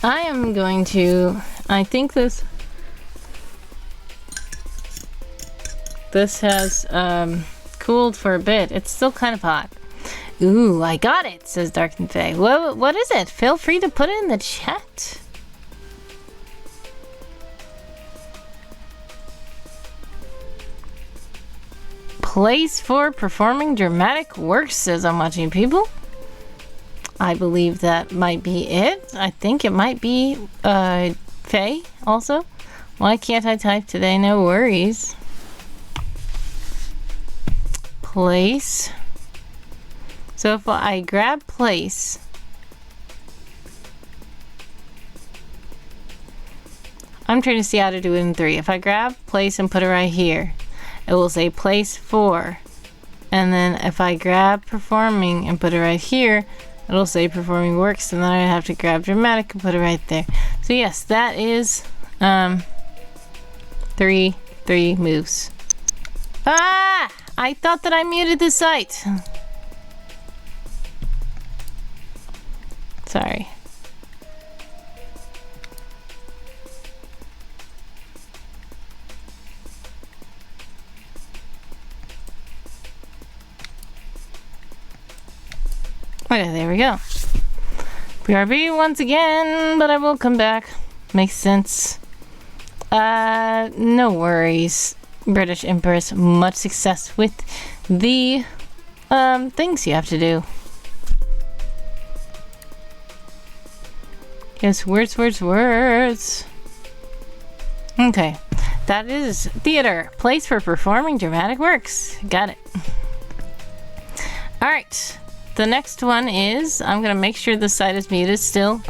[SPEAKER 1] I am going to, I think this has cooled for a bit. It's still kind of hot. Ooh, I got it, says Dark and Faye. What is it? Feel free to put it in the chat. Place for performing dramatic works, says I'm Watching People. I believe that might be it. I think it might be Faye also. Why can't I type today? No worries. Place. So if I grab place, I'm trying to see how to do it in 3. If I grab place and put it right here, it will say place for. And then if I grab performing and put it right here, it'll say performing works, and then I have to grab dramatic and put it right there. So yes, that is 3 moves. Ah! I thought that I muted the site. Sorry. Okay, there we go. BRB once again, but I will come back. Makes sense. No worries, British Empress. Much success with the things you have to do. Yes, words. Okay. That is theater. Place for performing dramatic works. Got it. Alright. The next one is, I'm gonna make sure the site is muted still.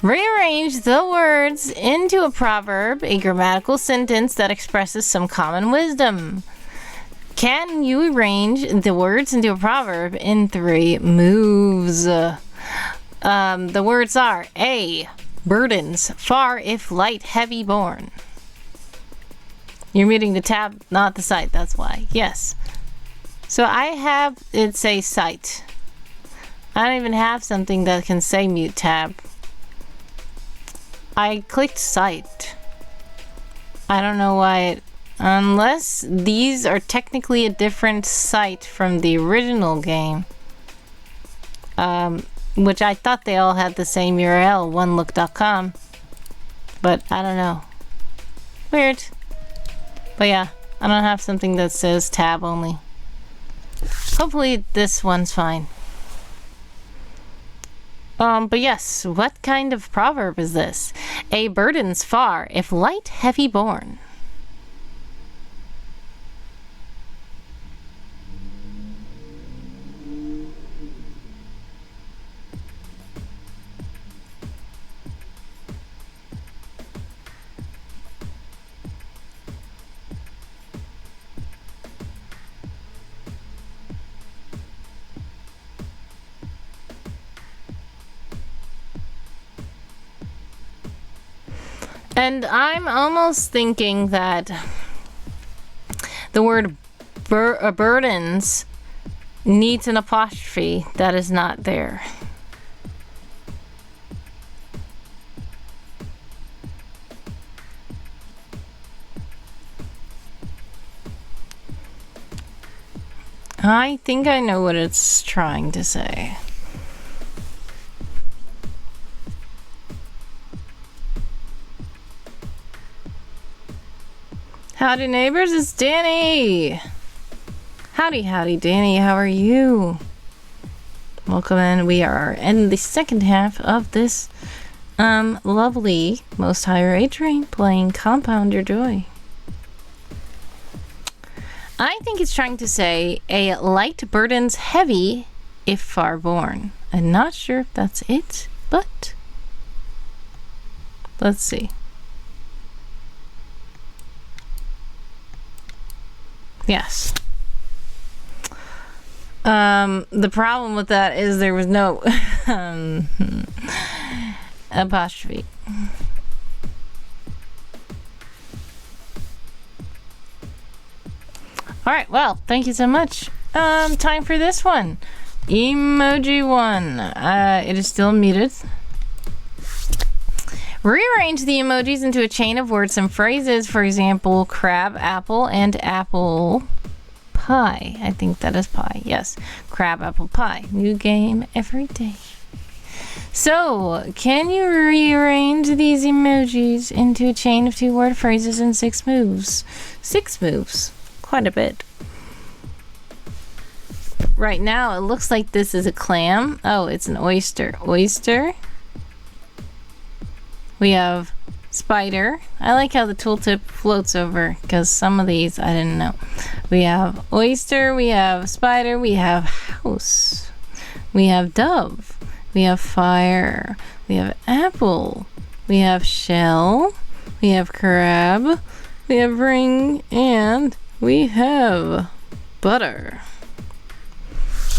[SPEAKER 1] Rearrange the words into a proverb, a grammatical sentence that expresses some common wisdom. Can you arrange the words into a proverb in 3 moves? The words are A. Burdens, far if light, heavy borne. You're muting the tab, not the site, that's why. Yes. So I have it say site. I don't even have something that can say mute tab. I clicked site. I don't know why it... Unless these are technically a different site from the original game. Which I thought they all had the same URL, onelook.com. But I don't know. Weird. But yeah, I don't have something that says tab only. Hopefully this one's fine. But yes, what kind of proverb is this? A burden's far, if light, heavy borne. And I'm almost thinking that the word burdens needs an apostrophe that is not there. I think I know what it's trying to say. Howdy neighbors, it's Danny! Howdy Danny, how are you? Welcome in. We are in the second half of this lovely Most Higher Age Train playing Compound Your Joy. I think it's trying to say a light burdens heavy if far borne. I'm not sure if that's it, but let's see. Yes. The problem with that is there was no apostrophe. Alright, well, thank you so much. Time for this one. Emoji 1. It is still muted. Rearrange the emojis into a chain of words and phrases. For example, crab, apple, and apple pie. I think that is pie. Yes. Crab, apple, pie. New game every day. So, can you rearrange these emojis into a chain of 2-word phrases in 6 moves? 6 moves. Quite a bit. Right now, it looks like this is a clam. Oh, it's an oyster. Oyster. We have spider. I like how the tooltip floats over because some of these I didn't know. We have oyster, we have spider, we have house, we have dove, we have fire, we have apple, we have shell, we have crab, we have ring, and we have butter.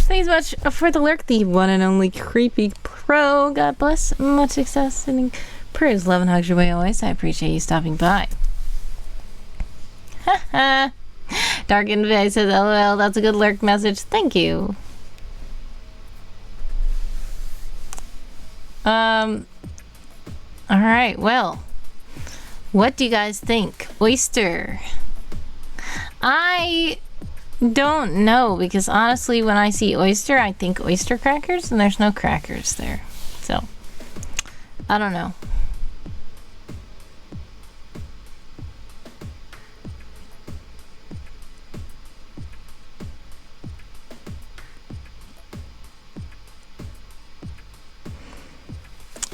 [SPEAKER 1] Thanks much for the lurk, the one and only Creepy Pro. God bless. Much success and prayers, love, and hugs your way always. I appreciate you stopping by. Haha. Dark Invade says, LOL, that's a good lurk message. Thank you. Alright, well. What do you guys think? Oyster. I don't know, because honestly, when I see oyster, I think oyster crackers, and there's no crackers there. So, I don't know.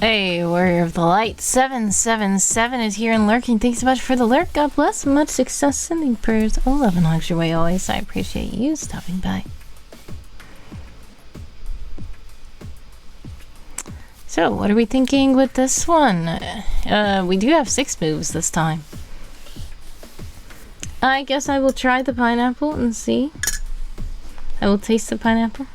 [SPEAKER 1] Hey, Warrior of the Light 777 is here and lurking. Thanks so much for the lurk. God bless. Much success sending prayers. Oh, love and hugs your way always. I appreciate you stopping by. So, what are we thinking with this one? We do have 6 moves this time. I guess I will try the pineapple and see. I will taste the pineapple.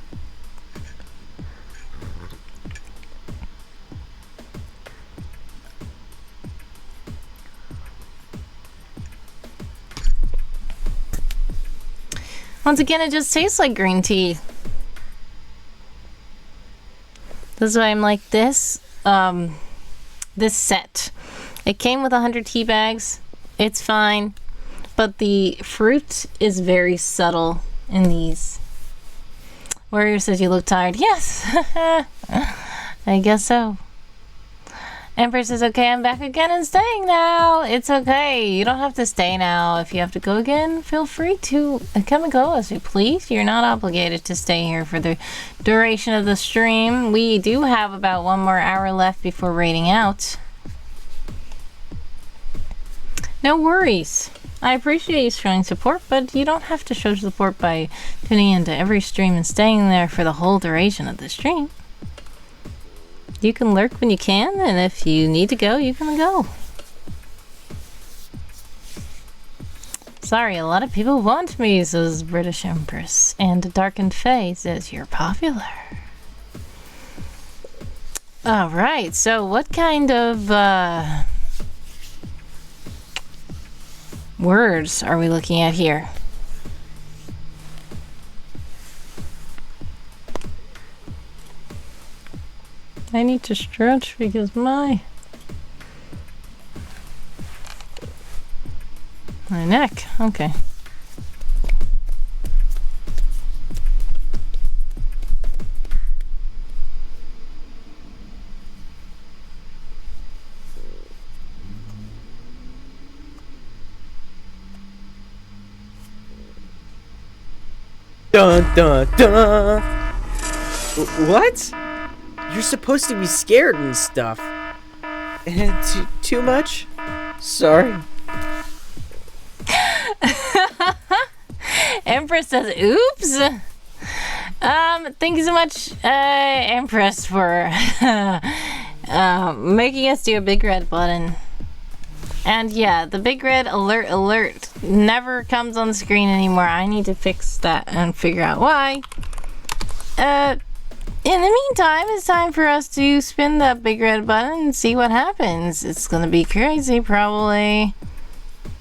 [SPEAKER 1] Once again, it just tastes like green tea. This is why I'm like this. This set. It came with 100 tea bags. It's fine. But the fruit is very subtle in these. Warrior says you look tired. Yes. I guess so. Empress says, okay, I'm back again and staying now. It's okay. You don't have to stay now. If you have to go again, feel free to come and go as you please. You're not obligated to stay here for the duration of the stream. We do have about 1 more hour left before raiding out. No worries. I appreciate you showing support, but you don't have to show support by tuning into every stream and staying there for the whole duration of the stream. You can lurk when you can, and if you need to go, you can go. Sorry, a lot of people want me, says British Empress. And Darkened Fae says you're popular. Alright, so what kind of words are we looking at here? I need to stretch because my neck. Okay.
[SPEAKER 3] Dun dun dun! What? You're supposed to be scared and stuff. Too much? Sorry.
[SPEAKER 1] Empress says, oops. Thank you so much, Empress, for making us do a big red button. And yeah, the big red alert never comes on the screen anymore. I need to fix that and figure out why. In the meantime, it's time for us to spin that big red button and see what happens. It's gonna be crazy, probably.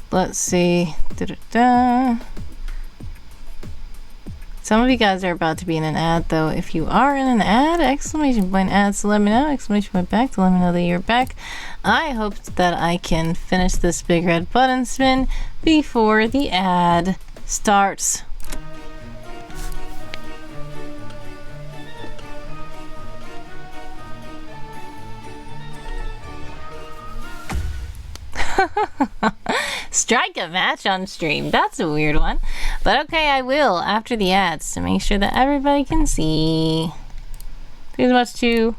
[SPEAKER 1] Let's see. Da-da-da. Some of you guys are about to be in an ad, though. If you are in an ad, exclamation point ad, so let me know. Exclamation point back to let me know that you're back. I hope that I can finish this big red button spin before the ad starts. Strike a match on stream. That's a weird one. But okay, I will after the ads to make sure that everybody can see. Thanks so much to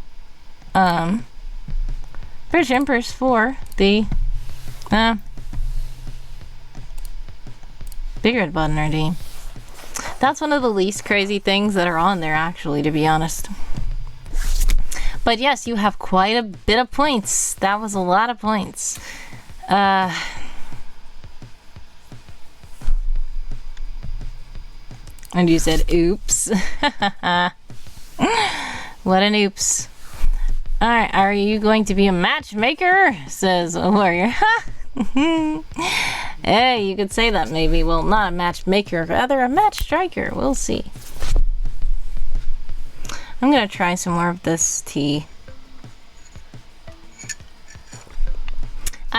[SPEAKER 1] British Empress for the big red button redeem. That's one of the least crazy things that are on there, actually, to be honest. But yes, you have quite a bit of points. That was a lot of points. And you said, oops. What an oops. Alright, are you going to be a matchmaker? Says a warrior. Hey, you could say that maybe. Well, not a matchmaker, rather a match striker. We'll see. I'm gonna try some more of this tea.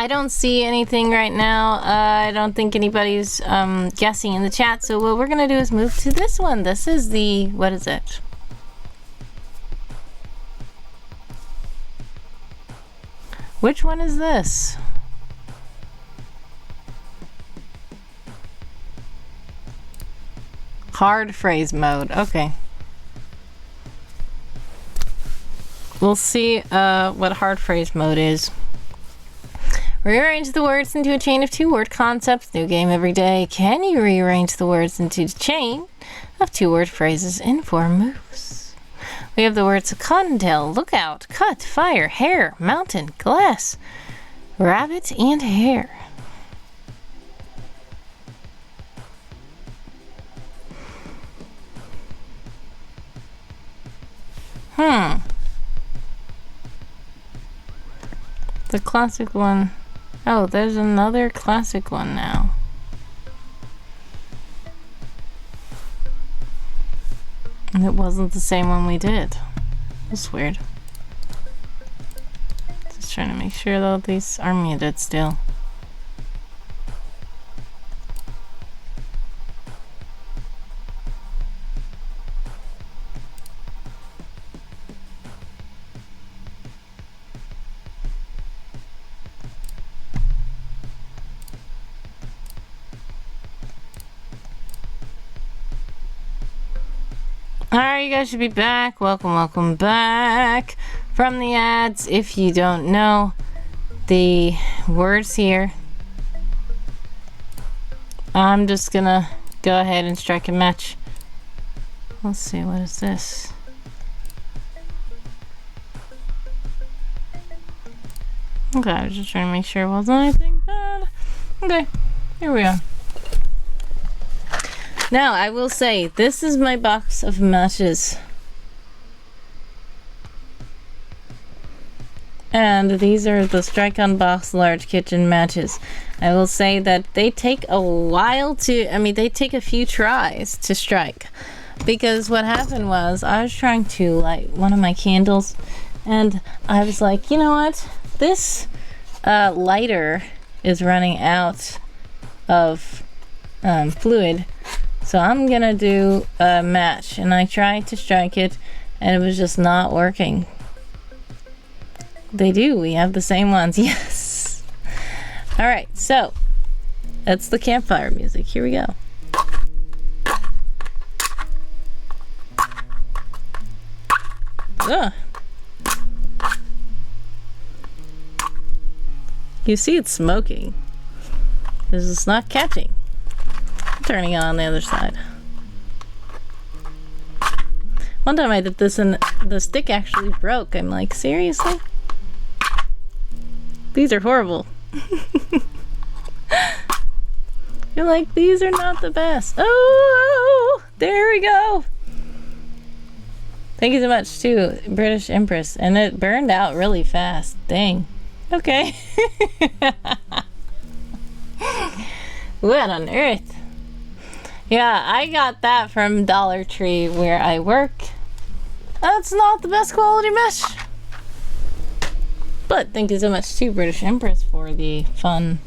[SPEAKER 1] I don't see anything right now. I don't think anybody's guessing in the chat. So what we're gonna do is move to this one. This is the, what is it? Which one is this? Hard phrase mode. Okay. We'll see what hard phrase mode is. Rearrange the words into a chain of 2-word concepts. New game every day. Can you rearrange the words into a chain of 2-word phrases in 4 moves? We have the words cottontail, lookout, cut, fire, hair, mountain, glass, rabbit, and hare. The classic one. Oh, there's another classic one now. And it wasn't the same one we did. That's weird. Just trying to make sure though these are muted still. Alright, you guys should be back. Welcome back from the ads. If you don't know the words here, I'm just gonna go ahead and strike a match. Let's see, what is this? Okay, I was just trying to make sure it wasn't anything bad. Okay, here we are. Now, I will say, this is my box of matches. And these are the Strike on Box Large Kitchen matches. I will say that they take a while to, they take a few tries to strike. Because what happened was, I was trying to light one of my candles, and I was like, you know what? This lighter is running out of fluid. So I'm gonna do a match, and I tried to strike it and it was just not working. They do, we have the same ones, yes. Alright, so that's the campfire music. Here we go. Ugh. You see it's smoking because it's not catching. Turning it on the other side. One time I did this and the stick actually broke. I'm like, seriously? These are horrible. You're like, these are not the best. Oh, there we go. Thank you so much too, British Empress. And it burned out really fast. Dang. Okay. What on earth? Yeah, I got that from Dollar Tree where I work. That's not the best quality mesh. But thank you so much to British Empress for the fun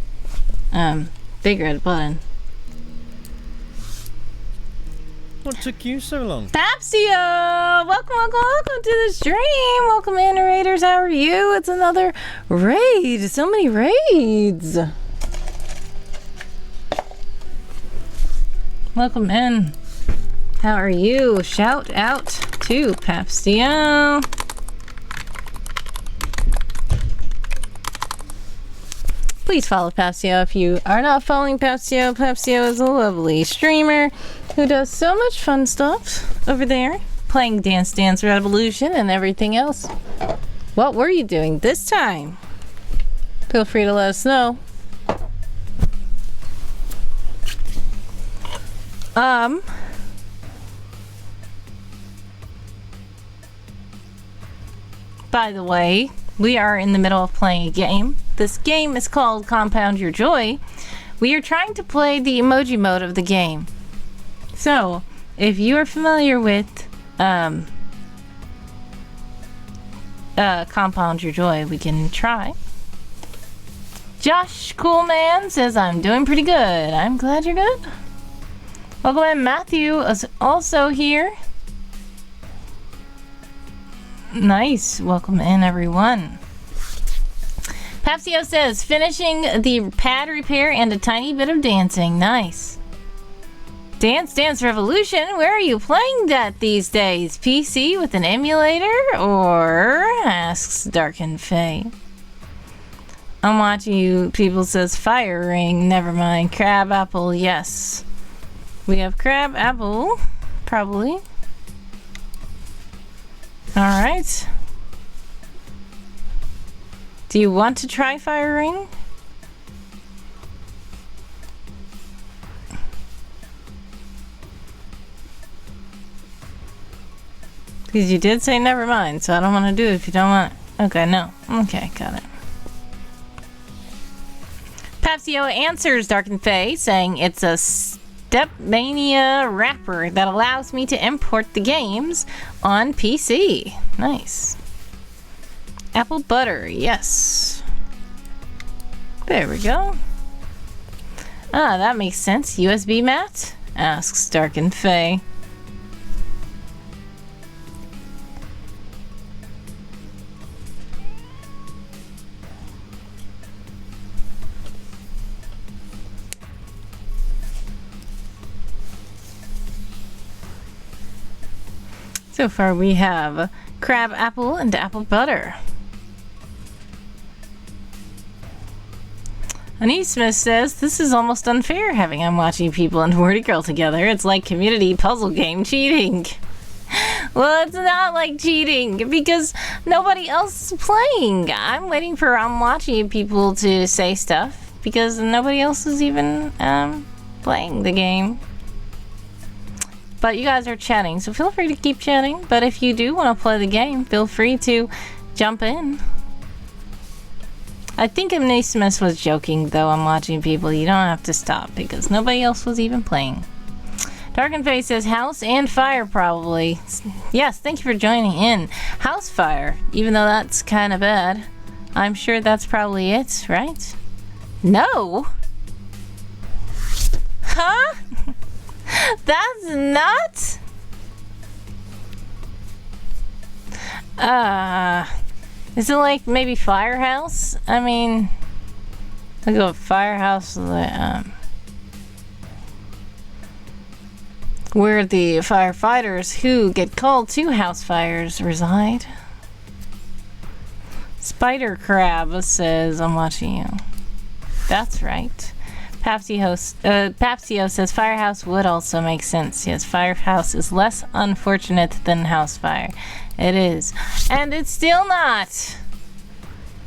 [SPEAKER 1] big red button.
[SPEAKER 2] What took you so long?
[SPEAKER 1] Papsio! Welcome to the stream! Welcome in, raiders, how are you? It's another raid! So many raids! Welcome in. How are you? Shout out to Papsio. Please follow Papsio if you are not following Papsio. Papsio is a lovely streamer who does so much fun stuff over there, playing Dance Dance Revolution and everything else. What were you doing this time? Feel free to let us know. By the way, we are in the middle of playing a game. This game is called Compound Your Joy. We are trying to play the emoji mode of the game. So, if you are familiar with Compound Your Joy, we can try. Josh Coolman says, I'm doing pretty good. I'm glad you're good. Welcome in. Matthew is also here. Nice. Welcome in, everyone. Papsio says, finishing the pad repair and a tiny bit of dancing. Nice. Dance Dance Revolution? Where are you playing that these days? PC with an emulator? Or? Asks Darken Faye. I'm watching you. People says Fire Ring. Never mind. Crab Apple. Yes. We have Crab Apple. Probably. Alright. Do you want to try Fire Ring? Because you did say never mind, so I don't want to do it if you don't want it. Okay, no. Okay, got it. Papsio answers Darken Faye, saying it's a Stepmania wrapper that allows me to import the games on PC. Nice. Apple butter, yes. There we go. Ah, that makes sense. USB mat? Asks Darken Faye. So far we have crab apple and apple butter. Anise Smith says, this is almost unfair having I'm watching people and Wordy Girl together. It's like community puzzle game cheating. Well, it's not like cheating because nobody else is playing. I'm waiting for I'm watching people to say stuff because nobody else is even playing the game. But you guys are chatting, so feel free to keep chatting. But if you do want to play the game, feel free to jump in. I think Anise Smith was joking, though. I'm watching people. You don't have to stop because nobody else was even playing. Darken Face says house and fire, probably. Yes, thank you for joining in. House fire, even though that's kind of bad. I'm sure that's probably it, right? No? Huh? That's not. Is it like maybe Firehouse? I mean, I go Firehouse, where the firefighters who get called to house fires reside. Spider Crab says, I'm watching you. That's right. Papsio says Firehouse would also make sense. Yes, Firehouse is less unfortunate than house fire. It is. And it's still not.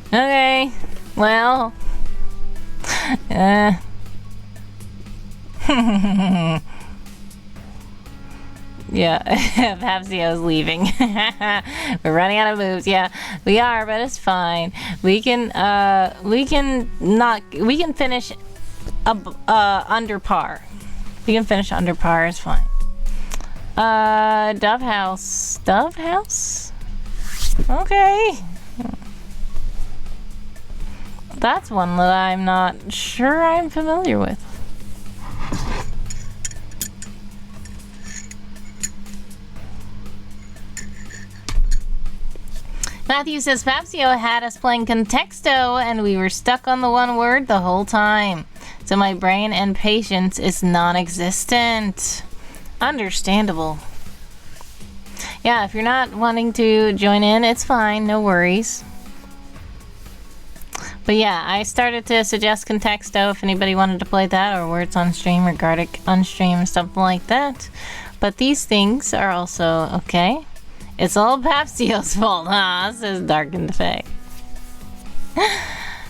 [SPEAKER 1] Okay. Well. Yeah, Papsio's leaving. We're running out of moves. Yeah, we are, but it's fine. We can finish under par. We can finish under par, is fine. Dove House. Okay. That's one that I'm not sure I'm familiar with. Matthew says Papsio had us playing Contexto and we were stuck on the one word the whole time. So my brain and patience is non-existent. Understandable. Yeah, if you're not wanting to join in, it's fine. No worries. But yeah, I started to suggest Contexto if anybody wanted to play that, or Words on Stream or Gartic on Stream, something like that. But these things are also okay. It's all Papsio's fault, huh? Says Darken Faye.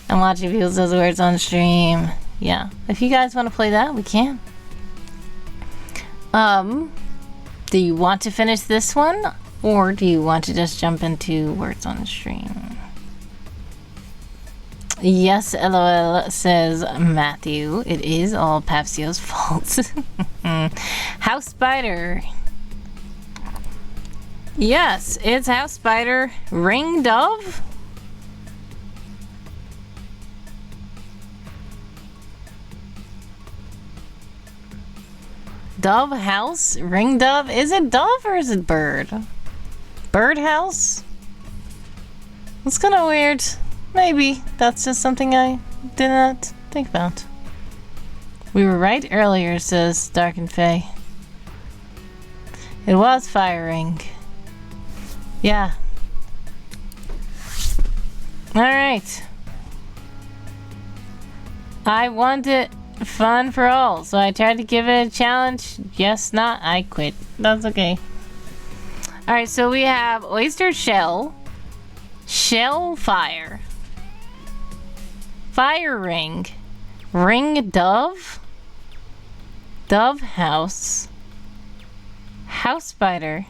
[SPEAKER 1] I'm watching people says Words on Stream. Yeah, if you guys want to play that, we can. Do you want to finish this one, or do you want to just jump into Words on Stream? Yes, LOL, says Matthew. It is all Papsio's fault. House Spider. Yes, it's House Spider. Ring Dove? Dove house? Ring dove? Is it dove or is it bird? Bird house? It's kind of weird. Maybe that's just something I did not think about. We were right earlier, says Dark and Faye. It was firing. Yeah. Alright. I wanted fun for all, so I tried to give it a challenge. Yes, not. I quit. That's okay. Alright, so we have oyster shell, shell fire, fire ring, ring dove, dove house, house spider,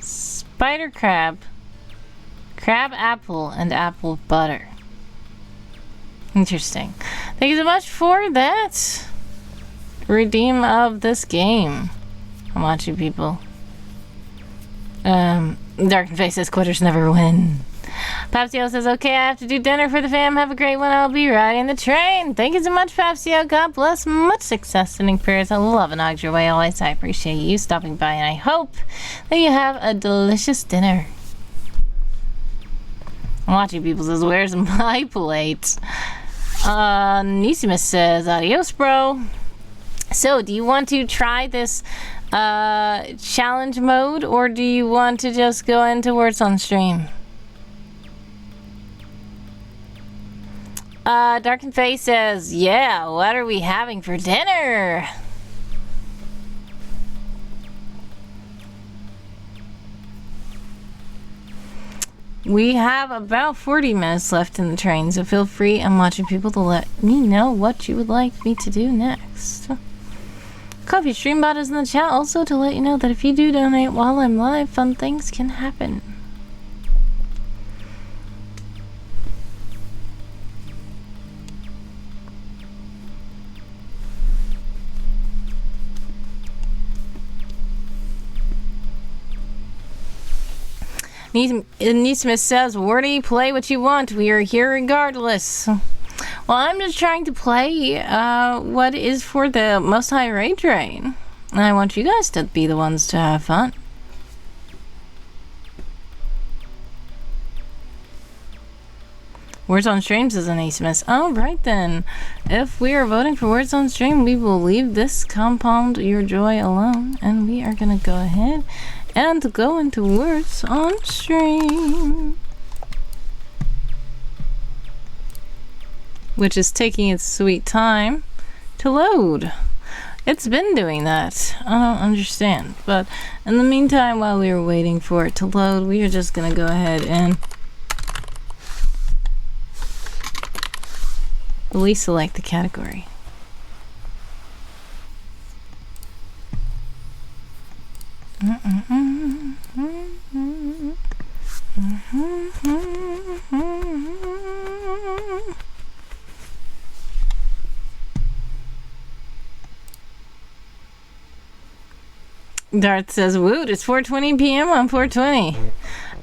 [SPEAKER 1] spider crab, crab apple, and apple butter. Interesting. Thank you so much for that redeem of this game. I'm watching people. Dark and Face says quitters never win. Papsio says, okay, I have to do dinner for the fam. Have a great one. I'll be riding the train. Thank you so much, Papsio. God bless. Much success. Sending prayers. I love and hugs your way always. I appreciate you stopping by, and I hope that you have a delicious dinner. I'm watching people says, where's my plate? Nisimus says, adios, bro. So, do you want to try this challenge mode, or do you want to just go into words on stream? Dark and Face says, yeah, what are we having for dinner? We have about 40 minutes left in the train, so feel free, I'm watching people, to let me know what you would like me to do next. Coffee Streambot is in the chat also to let you know that if you do donate while I'm live, fun things can happen. Neesmith says, Wardy, play what you want. We are here regardless. Well, I'm just trying to play what is for the most high rate train. And I want you guys to be the ones to have fun. Words on stream says an Neesmith. Alright then. If we are voting for words on stream, we will leave this compound your joy alone. And we are going to go ahead and go into words on stream, which is taking its sweet time to load. It's been doing that. I don't understand. But in the meantime, while we are waiting for it to load, we are just gonna go ahead and at least select the category. Darth says, woot, it's 4:20 p.m. on 420.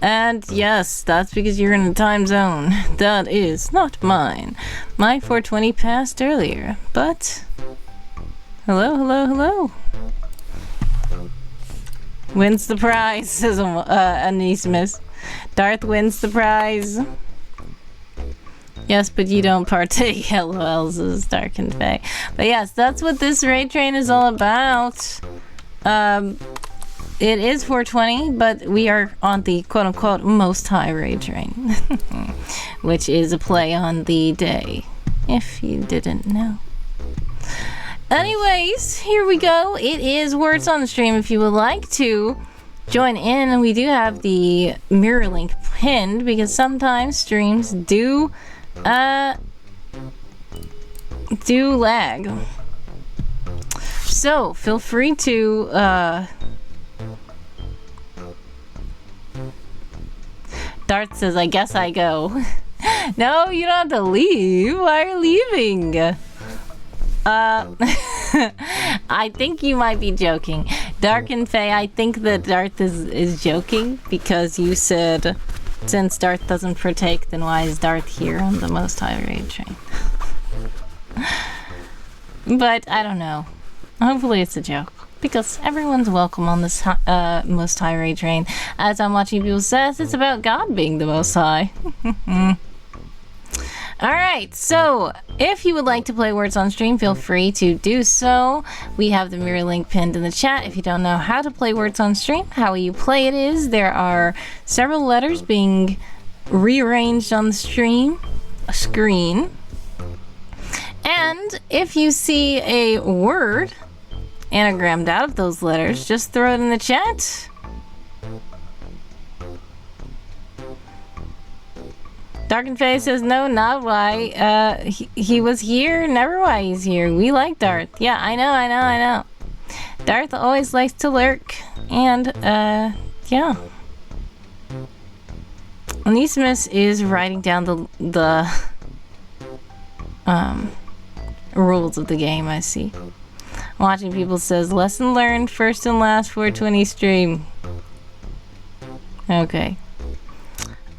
[SPEAKER 1] And yes, that's because you're in a time zone. That is not mine. My 420 passed earlier, but hello, hello, hello. Wins the prize, says Anismus. Darth wins the prize. Yes, but you don't partake. LOL, says Dark and Faye. But yes, that's what this raid train is all about. It is 420, but we are on the quote-unquote most high raid train. Which is a play on the day, if you didn't know. Anyways, here we go. It is words on the stream. If you would like to join in, and we do have the mirror link pinned because sometimes streams do lag. So feel free to Darth says, I guess I go. No, you don't have to leave. Why are you leaving? I think you might be joking. Dark and Faye, I think that Darth is joking because you said since Darth doesn't partake, then why is Darth here on the most high raid train? But I don't know. Hopefully it's a joke. Because everyone's welcome on this Most High Ray train. As I'm watching people says, it's about God being the Most High. Alright, so if you would like to play Words on Stream, feel free to do so. We have the mirror link pinned in the chat. If you don't know how to play Words on Stream, how you play it is there are several letters being rearranged on the screen. And if you see a word anagrammed out of those letters, just throw it in the chat. Darkened Face says, no, not why. He was here, never why he's here. We like Darth. Yeah, I know. Darth always likes to lurk. And, yeah. Onesimus is writing down the rules of the game, I see. Watching people says, lesson learned, first and last 420 stream. Okay.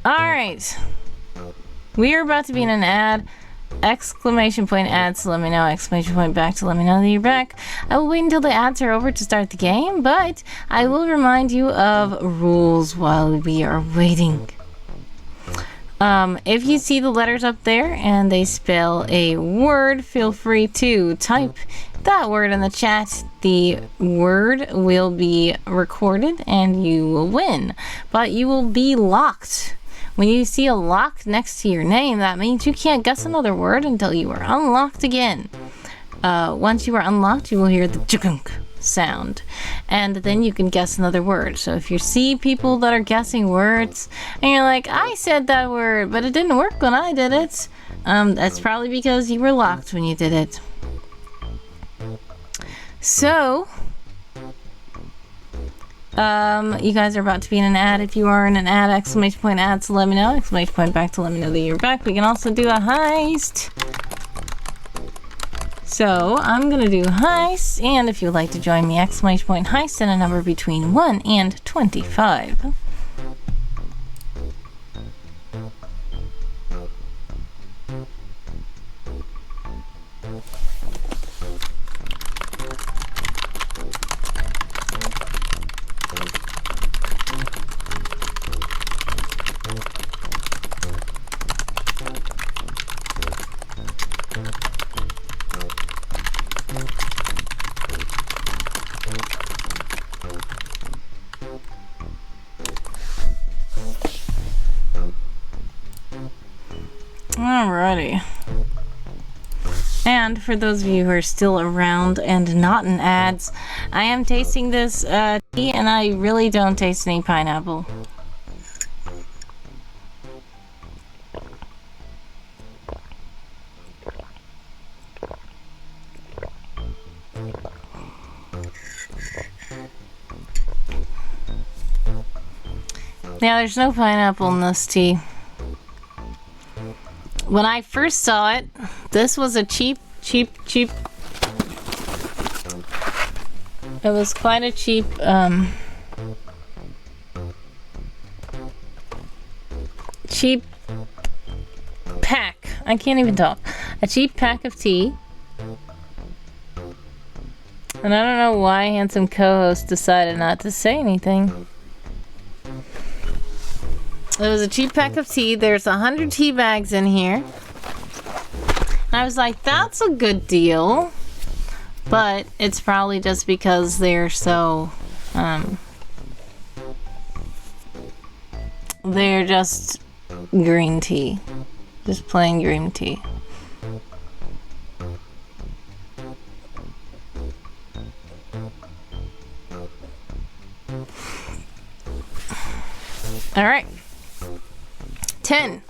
[SPEAKER 1] Alright. We are about to be in an ad. Exclamation point ads to let me know. Exclamation point back to let me know that you're back. I will wait until the ads are over to start the game, but I will remind you of rules while we are waiting. If you see the letters up there and they spell a word, feel free to type that word in the chat. The word will be recorded and you will win, but you will be locked. When you see a lock next to your name, that means you can't guess another word until you are unlocked again. Once you are unlocked, you will hear the chugunk sound, and then you can guess another word. So if you see people that are guessing words and you're like, I said that word, but it didn't work when I did it, that's probably because you were locked when you did it. So you guys are about to be in an ad. If you are in an ad, exclamation point ads to let me know. Exclamation point back to let me know that you're back. We can also do a heist. So I'm gonna do heist, and if you would like to join me, exclamation point heist and a number between 1 and 25. Alrighty. And for those of you who are still around and not in ads, I am tasting this tea and I really don't taste any pineapple. Yeah, there's no pineapple in this tea. When I first saw it, this was a cheap. It was quite a cheap, cheap pack. I can't even talk. A cheap pack of tea. And I don't know why handsome co-host decided not to say anything. It was a cheap pack of tea. There's 100 tea bags in here. And I was like, that's a good deal. But it's probably just because they're so, they're just green tea. Just plain green tea. All right. 10,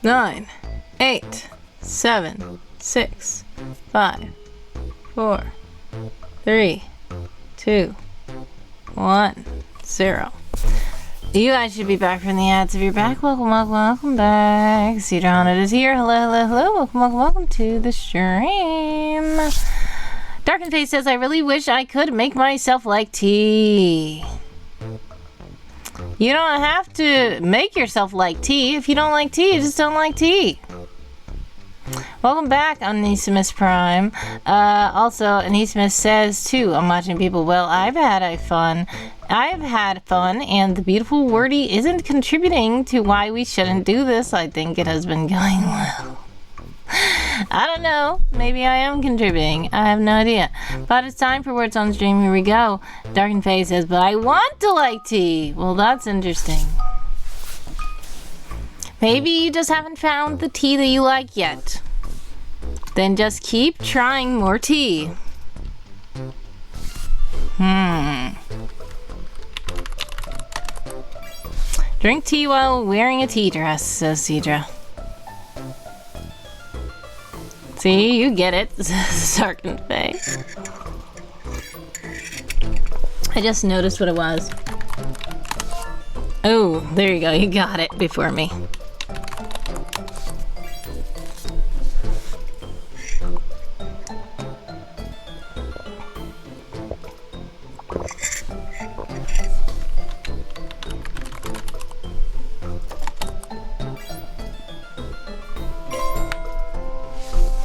[SPEAKER 1] 9, 8, 7, 6, 5, 4, 3, 2, 1, 0. You guys should be back from the ads. If you're back, welcome back. Cedar Haunted is here. Hello. Welcome to the stream. Darkened Face says, I really wish I could make myself like tea. You don't have to make yourself like tea. If you don't like tea, you just don't like tea. Welcome back, Onesimus Prime. Also, Onesimus says too, I'm watching people. Well, I've had fun, and the beautiful wordy isn't contributing to why we shouldn't do this. I think it has been going well. I don't know. Maybe I am contributing. I have no idea. But it's time for Words on Stream. Here we go. Darkened Face says, but I want to like tea. Well, that's interesting. Maybe you just haven't found the tea that you like yet. Then just keep trying more tea. Drink tea while wearing a tea dress, says Cedra. See, you get it, says Darkened Face. I just noticed what it was. Oh, there you go. You got it before me.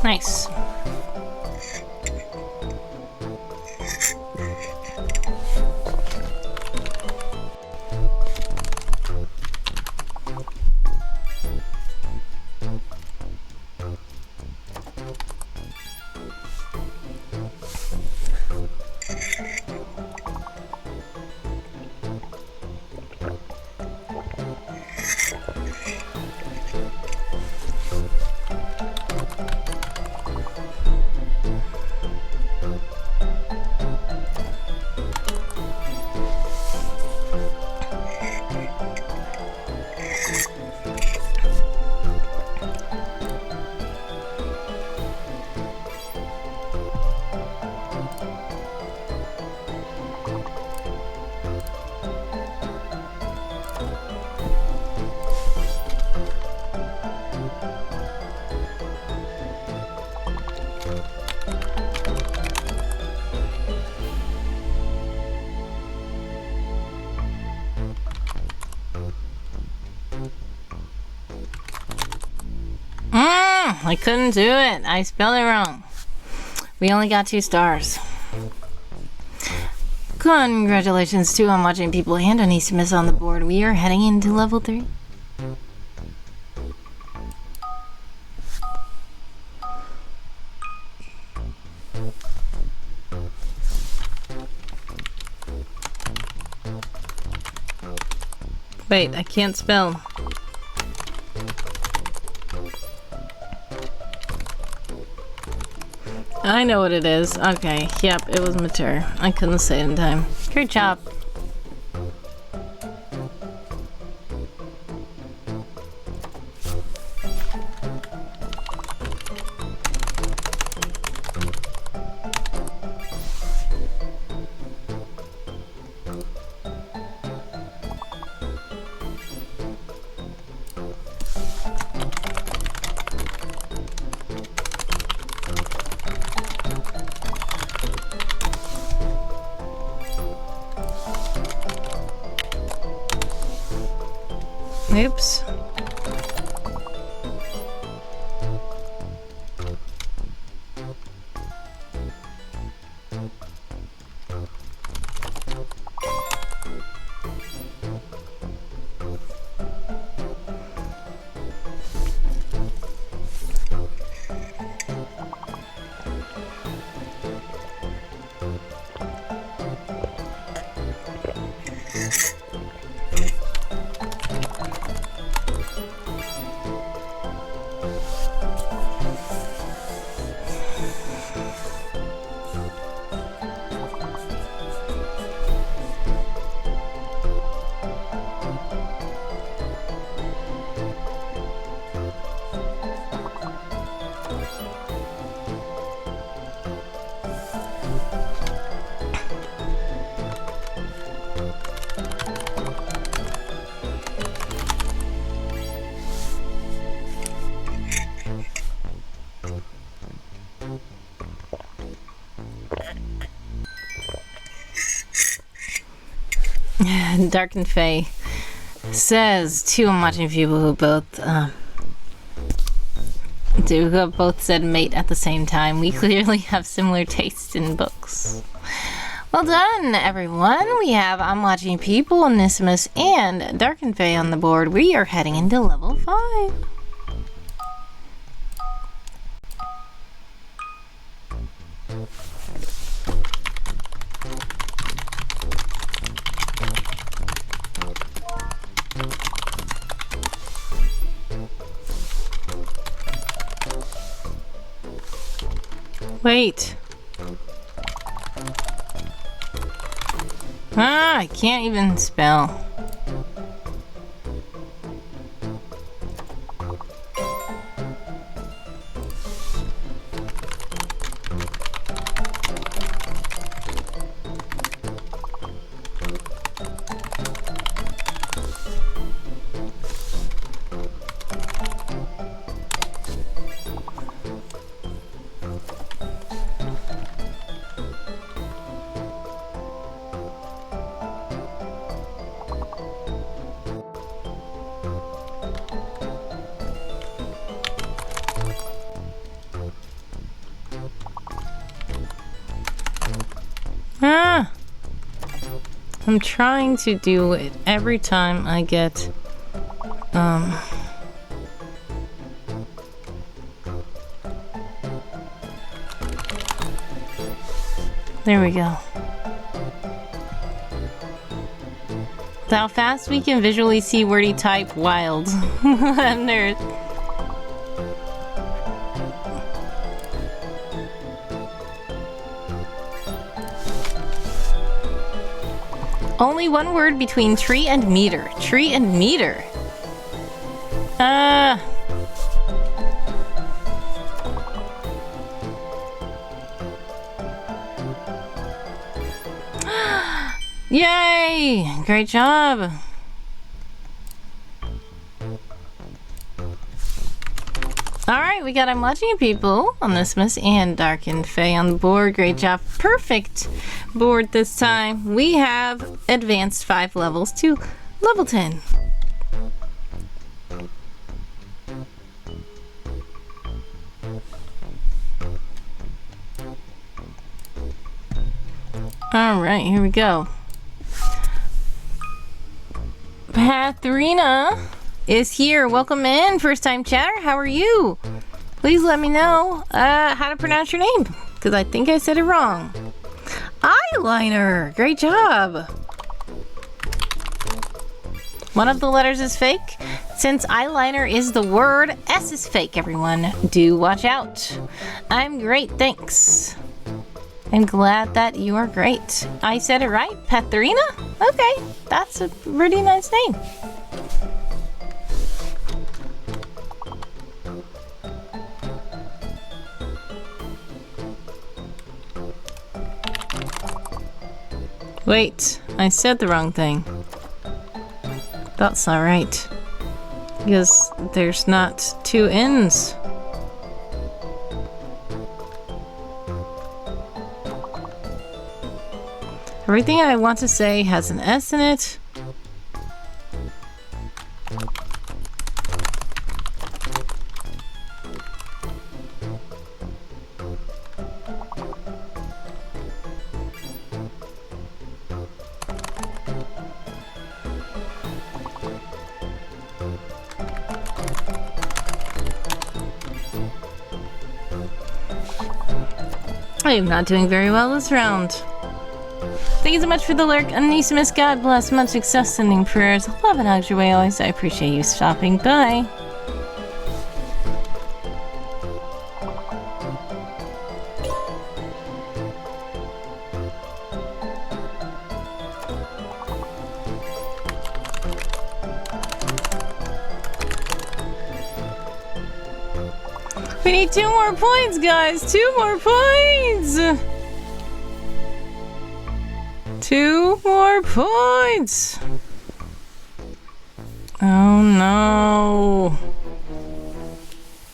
[SPEAKER 1] Nice. I couldn't do it. I spelled it wrong. We only got 2 stars. Congratulations to I'm watching people and Onesimus on the board. We are heading into level 3. Wait, I can't spell. I know what it is. Okay, yep, it was mature. I couldn't say it in time. Great job. Oops. Dark and Faye says, too, I'm watching people who both to have both said mate at the same time. We clearly have similar tastes in books. Well done, everyone. We have I'm Watching People, Onissimus, and Dark and Fae on the board. We are heading into level 5. Wait. I can't even spell. I'm trying to do it every time I get, there we go. With how fast we can visually see wordy type, wild. I'm nerd. Only one word between tree and meter. Tree and meter. Yay! Great job. Alright, we got I'm Watching People, Onissimus, and Dark and Fae on the board. Great job. Perfect board this time. We have advanced 5 levels to level 10. Alright, here we go. Pathrina is here. Welcome in, first time chatter. How are you? Please let me know how to pronounce your name, because I think I said it wrong. Eyeliner. Great job. One of the letters is fake. Since eyeliner is the word, S is fake, everyone. Do watch out. I'm great, thanks. I'm glad that you are great. I said it right, Pathrina? Okay, that's a pretty nice name. Wait, I said the wrong thing. That's not right. Because there's not 2 N's. Everything I want to say has an S in it. I am not doing very well this round. Thank you so much for the lurk, Onissimus. God bless. Much success, sending prayers. Love and hugs your way always. I appreciate you stopping by. We need 2 more points, guys. 2 more points. 2 more points. Oh no.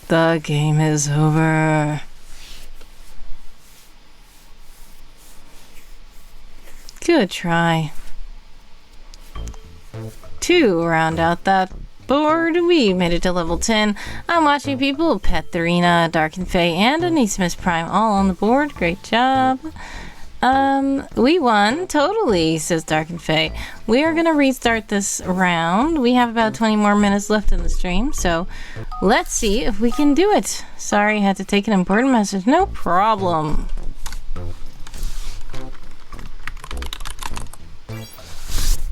[SPEAKER 1] The game is over. Good try. 2 round out that board. We made it to level 10. I'm watching people. Petharina, Dark and Faye, and Anismus Prime all on the board. Great job. We won. Totally, says Dark and Faye. We are going to restart this round. We have about 20 more minutes left in the stream, so let's see if we can do it. Sorry, I had to take an important message. No problem.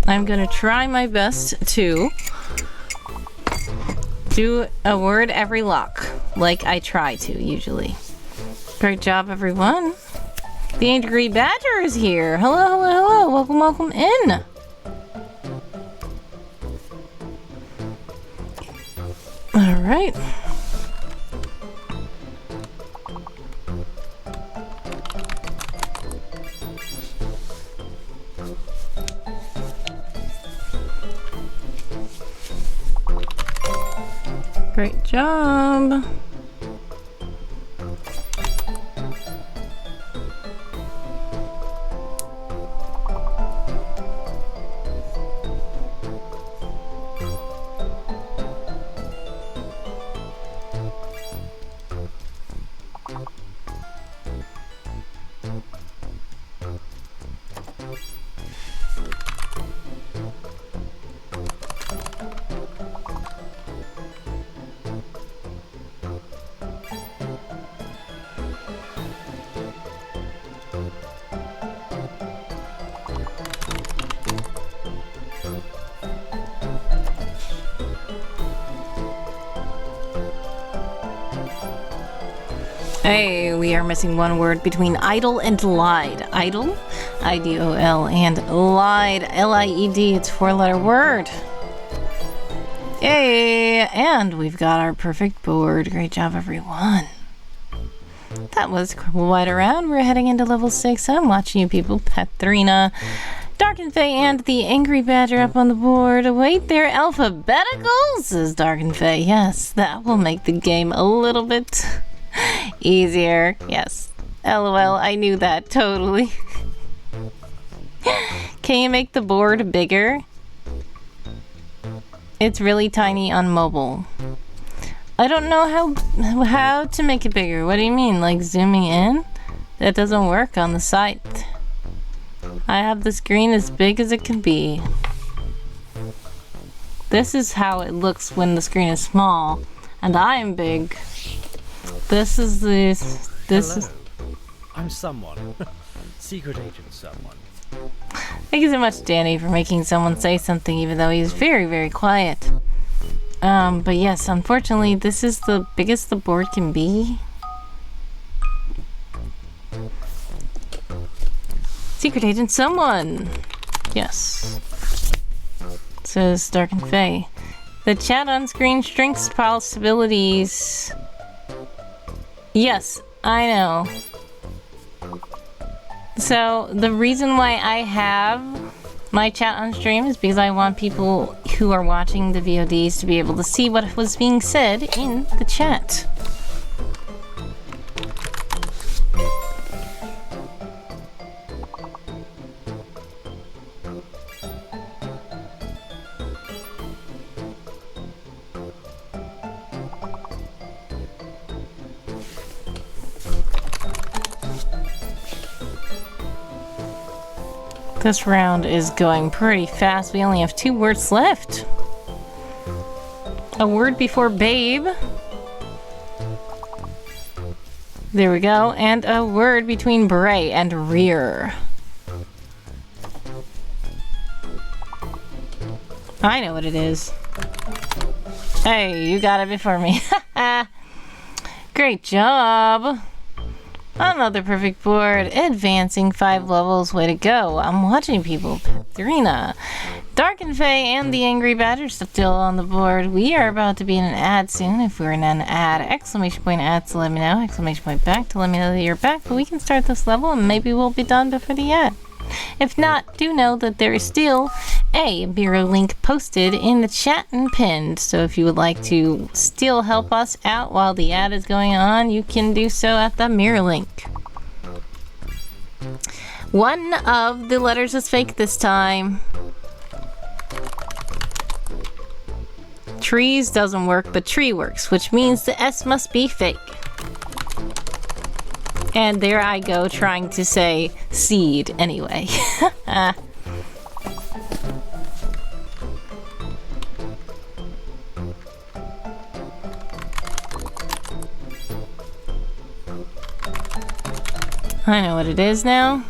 [SPEAKER 1] I'm going to try my best to do a word every lock, like I try to, usually. Great job, everyone. The Angry Badger is here. Hello, hello, hello. Welcome, welcome in. All right. Great job. Hey, we are missing one word between idle and lied. Idle, I-D-O-L, and lied, L-I-E-D. It's a 4-letter word. Yay! And we've got our perfect board. Great job, everyone. That was quite a round. We're heading into level 6. I'm watching you people. Petharina, Dark and Faye, and the Angry Badger up on the board. Wait, they're alphabetical, says Dark and Faye. Yes, that will make the game a little bit easier. Yes. LOL, I knew that. Totally. Can you make the board bigger? It's really tiny on mobile. I don't know how to make it bigger. What do you mean? Like zooming in? That doesn't work on the site. I have the screen as big as it can be. This is how it looks when the screen is small. And I'm big. This is this.
[SPEAKER 2] Hello. I'm someone. Secret agent someone.
[SPEAKER 1] Thank you so much, Danny, for making someone say something even though he's very, very quiet. But yes, unfortunately, this is the biggest the board can be. Secret agent someone. Yes. Says Dark and Faye. The chat on screen shrinks possibilities. Yes, I know. So the reason why I have my chat on stream is because I want people who are watching the VODs to be able to see what was being said in the chat. This round is going pretty fast. We only have 2 words left. A word before babe. There we go. And a word between bray and rear. I know what it is. Hey, you got it before me. Great job. Another perfect board. Advancing 5 levels. Way to go. I'm watching people. Petharina, Dark and Faye, and the Angry Badger still on the board. We are about to be in an ad soon. If we're in an ad, exclamation point ad to let me know. Exclamation point back to let me know that you're back. But we can start this level and maybe we'll be done before the ad. If not, do know that there is still a mirror link posted in the chat and pinned. So if you would like to still help us out while the ad is going on, you can do so at the mirror link. One of the letters is fake this time. trees doesn't work, but tree works, which means the S must be fake. And there I go trying to say seed anyway. I know what it is now.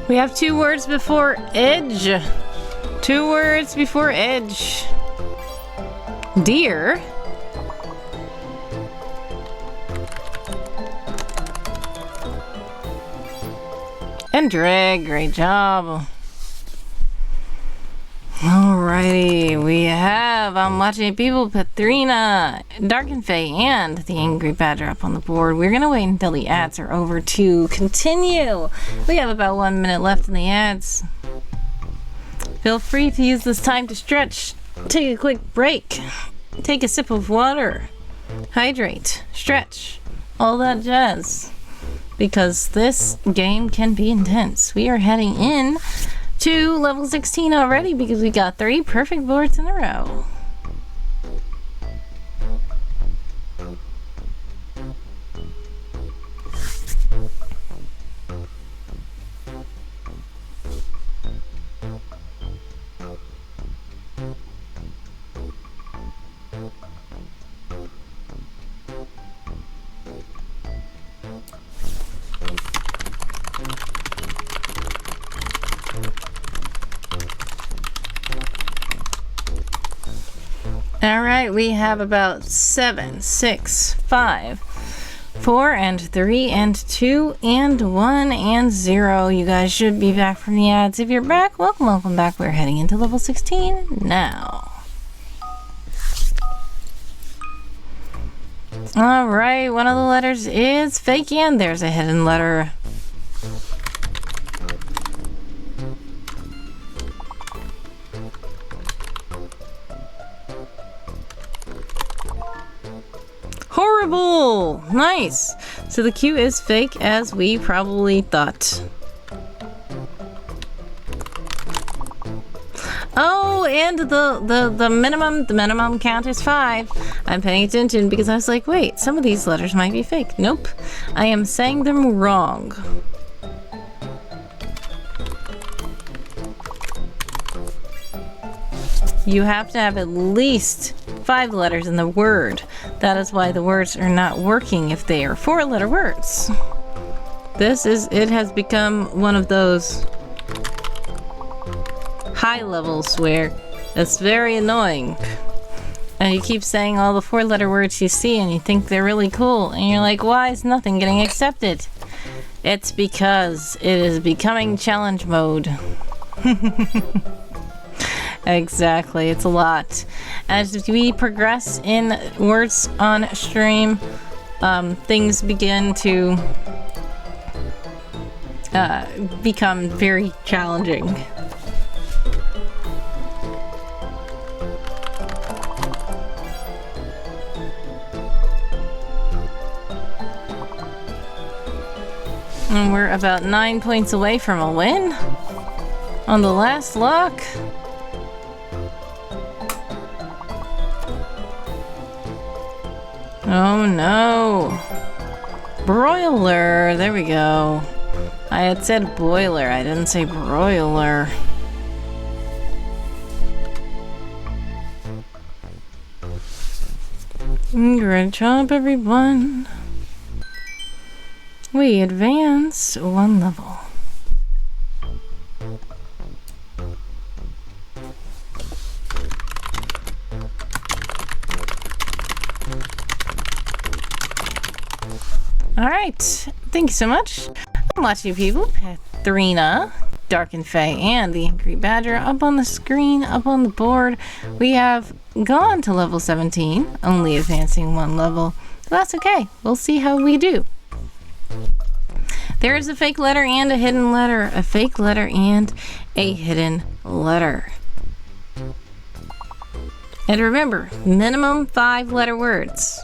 [SPEAKER 1] We have 2 words before edge. 2 words before edge. Deer. And drag. Great job. Alrighty, we have I'm watching people, Patrina, Dark and Faye, and the Angry Badger up on the board. We're gonna wait until the ads are over to continue. We have about 1 minute left in the ads. Feel free to use this time to stretch, take a quick break, take a sip of water, hydrate, stretch, all that jazz. Because this game can be intense. We are heading in to level 16 already because we got 3 perfect boards in a row. Alright, we have about 7, 6, 5, 4, and 3, and 2, and 1, and 0. You guys should be back from the ads. If you're back, welcome back. We're heading into level 16 now. Alright, one of the letters is fake, and there's a hidden letter. Horrible! Nice! So the Q is fake as we probably thought. Oh, and the minimum count is 5. I'm paying attention because I was like, wait, some of these letters might be fake. Nope. I am saying them wrong. You have to have at least 5 letters in the word. That is why the words are not working if they are 4-letter words. It has become one of those high levels where it's very annoying. And you keep saying all the 4-letter words you see and you think they're really cool. And you're like, why is nothing getting accepted? It's because it is becoming challenge mode. Exactly, it's a lot. As we progress in words on stream, things begin to become very challenging. And we're about 9 points away from a win on the last lock. Oh no. Broiler. There we go. I had said boiler. I didn't say broiler. Great job, everyone. We advanced 1 level. Alright, thank you so much. I'm watching people. Katharina, Dark and Faye, and the Angry Badger up on the screen, up on the board. We have gone to level 17, only advancing one level. But that's okay. We'll see how we do. There is a fake letter and a hidden letter. A fake letter and a hidden letter. And remember, minimum 5-letter words,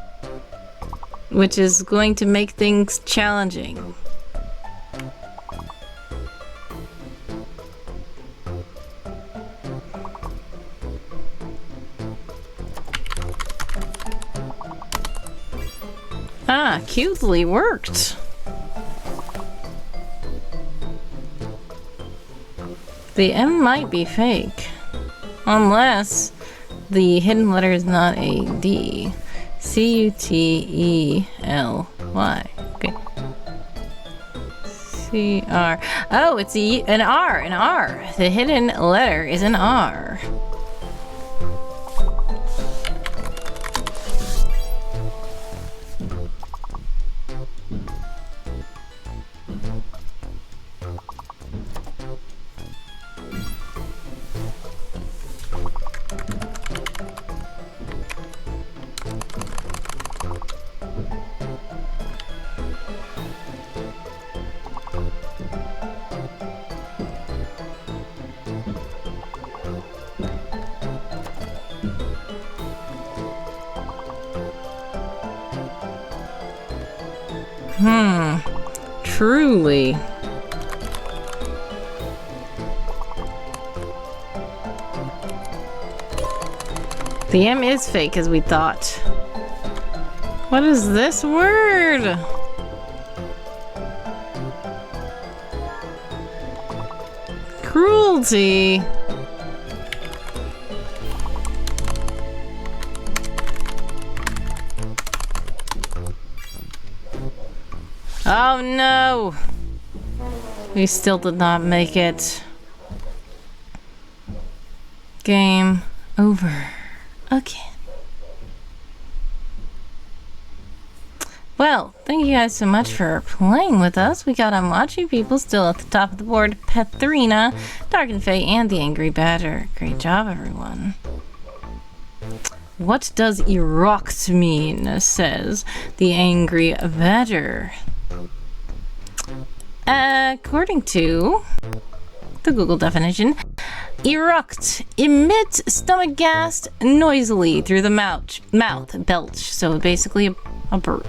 [SPEAKER 1] which is going to make things challenging. Ah, cutely worked. The M might be fake, unless the hidden letter is not a D. C-U-T-E-L-Y. Okay. C-R. Oh, it's an R. An R. The hidden letter is an R. Truly. The M is fake as we thought. What is this word? Cruelty. Oh no! We still did not make it. Game over again. Well, thank you guys so much for playing with us. We got Unwatching People still at the top of the board. Katharina, Dark and Faye, and the Angry Badger. Great job, everyone. What does erupt mean? Says the Angry Badger. According to the Google definition, eruct, emit stomach gas noisily through the mouth, belch. So basically a burp.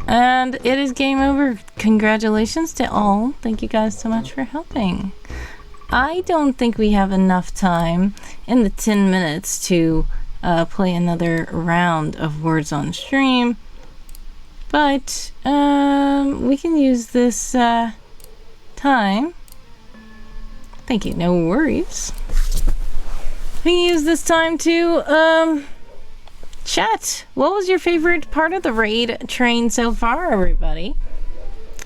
[SPEAKER 1] And it is game over. Congratulations to all. Thank you guys so much for helping. I don't think we have enough time in the 10 minutes to play another round of Words on Stream. But we can use this time. Thank you, no worries. We can use this time to chat. What was your favorite part of the raid train so far, everybody?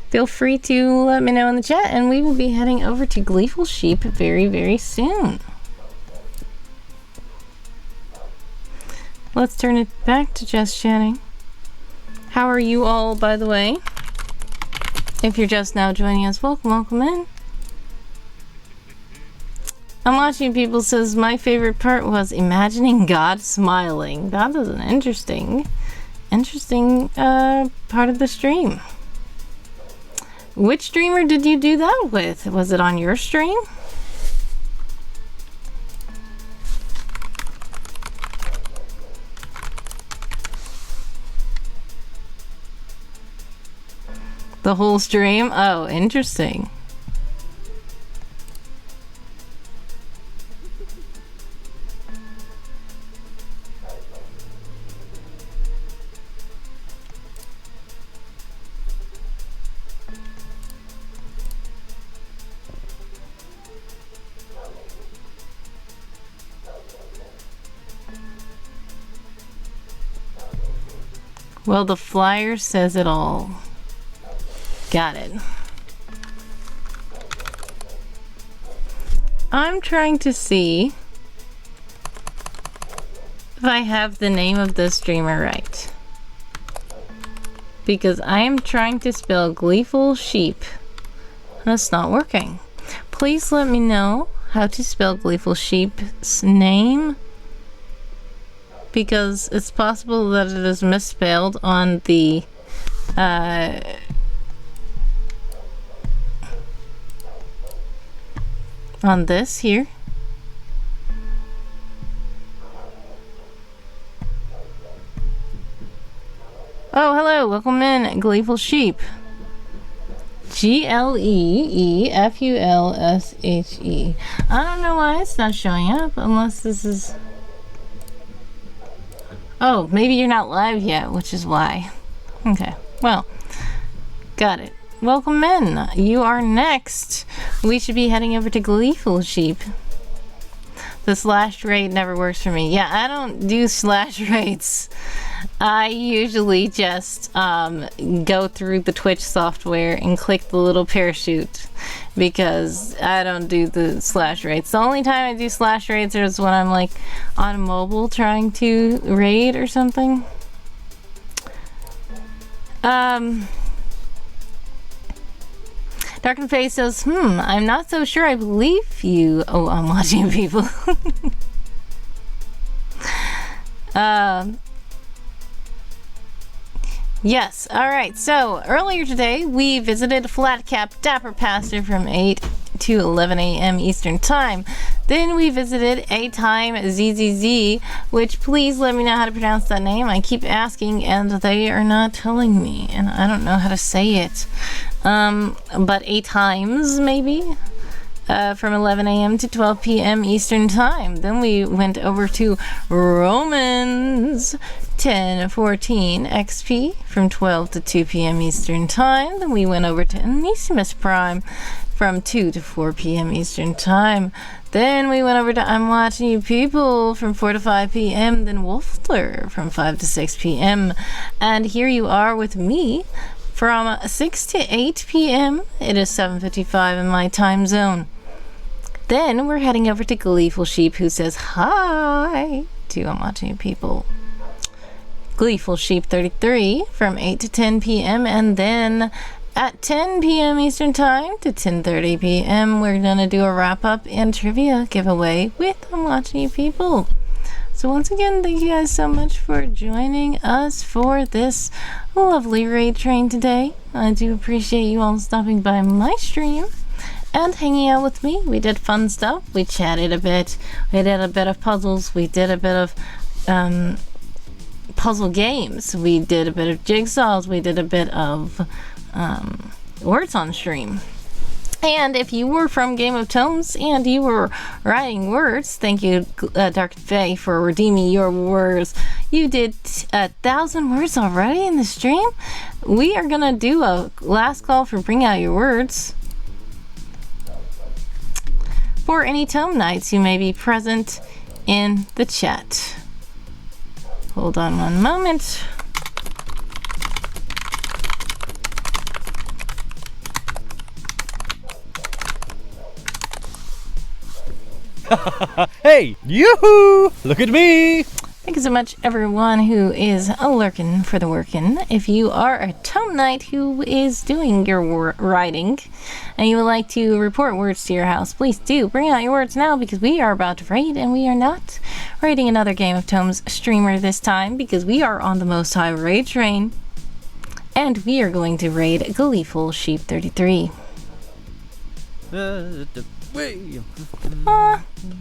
[SPEAKER 1] Feel free to let me know in the chat, and we will be heading over to Gleeful Sheep very, very soon. Let's turn it back to just chatting. How are you all, by the way? If you're just now joining us, welcome in. Unwatching People says, my favorite part was imagining God smiling. That was an interesting part of the stream. Which streamer did you do that with? Was it on your stream? The whole stream? Oh, interesting. Well, the flyer says it all. Got it. I'm trying to see if I have the name of the streamer right. because I am trying to spell gleeful sheep and it's not working. Please let me know how to spell gleeful sheep's name, because it's possible that it is misspelled on the on this here. Oh, hello, welcome in, Gleeful Sheep. Gleefulshe. I don't know why it's not showing up, unless this is... Oh, maybe you're not live yet, which is why. Okay, well, got it. Welcome in. You are next. We should be heading over to Gleeful Sheep. The slash rate never works for me. Yeah, I don't do slash rates. I usually just go through the Twitch software and click the little parachute, because I don't do the slash rates. The only time I do slash rates is when I'm like on mobile trying to raid or something. Darkened Face says, I'm not so sure I believe you. Oh, I'm watching people. Yes, alright, so earlier today we visited Flatcap Dapper Pasture from 8 to 11 a.m. Eastern Time. Then we visited A Time ZZZ, which please let me know how to pronounce that name. I keep asking and they are not telling me, and I don't know how to say it. But A Times maybe? From 11 a.m. to 12 p.m. Eastern Time. Then we went over to Romans 1014 XP from 12 to 2 p.m. Eastern Time. Then we went over to Anisimus Prime from 2 to 4 p.m. Eastern Time. Then we went over to I'm Watching You People from 4 to 5 p.m. Then Wolfler from 5 to 6 p.m. And here you are with me from 6 to 8 p.m. It is 7:55 in my time zone. Then we're heading over to Gleeful Sheep, who says hi to I'm Watching You People. Gleeful Sheep 33 from 8 to 10 p.m. And then at 10 p.m. Eastern Time to 10:30 p.m. we're going to do a wrap-up and trivia giveaway with I'm Watching You People. So once again, thank you guys so much for joining us for this lovely raid train today. I do appreciate you all stopping by my stream and hanging out with me. We did fun stuff. We chatted a bit. We did a bit of puzzles. We did a bit of puzzle games. We did a bit of jigsaws. We did a bit of words on stream. And if you were from Game of Tomes and you were writing words, thank you, Dark Fae, for redeeming your words. You did 1,000 words already in the stream. We are gonna do a last call for Bring Out Your Words. For any Tome Knights who may be present in the chat. Hold on one moment.
[SPEAKER 2] Hey, yoo-hoo! Look at me!
[SPEAKER 1] Thank you so much, everyone who is lurking for the workin'. If you are a Tome Knight who is doing your writing and you would like to report words to your house, please do bring out your words now, because we are about to raid, and we are not raiding another Game of Tomes streamer this time, because we are on the Most High raid train, and we are going to raid Gleeful Sheep 33.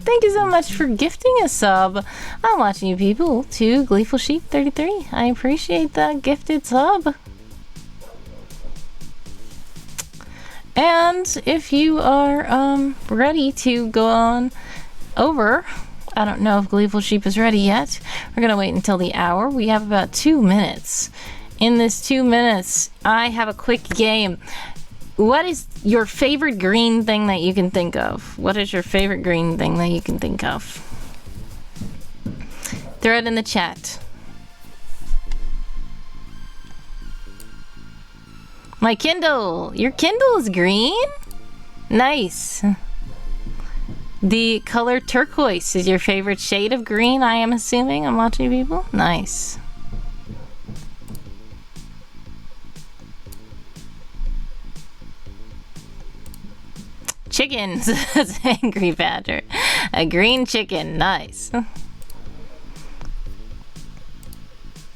[SPEAKER 1] Thank you so much for gifting a sub. I'm Watching You People to Gleeful Sheep 33. I appreciate that gifted sub. And if you are ready to go on over, I don't know if Gleeful Sheep is ready yet. We're gonna wait until the hour. We have about 2 minutes. In this 2 minutes, I have a quick game. What is your favorite green thing that you can think of? What is your favorite green thing that you can think of? Throw it in the chat. My Kindle! Your Kindle is green? Nice. The color turquoise is your favorite shade of green, I am assuming. I'm watching people. Nice. chicken, says Angry Badger. A green chicken, nice.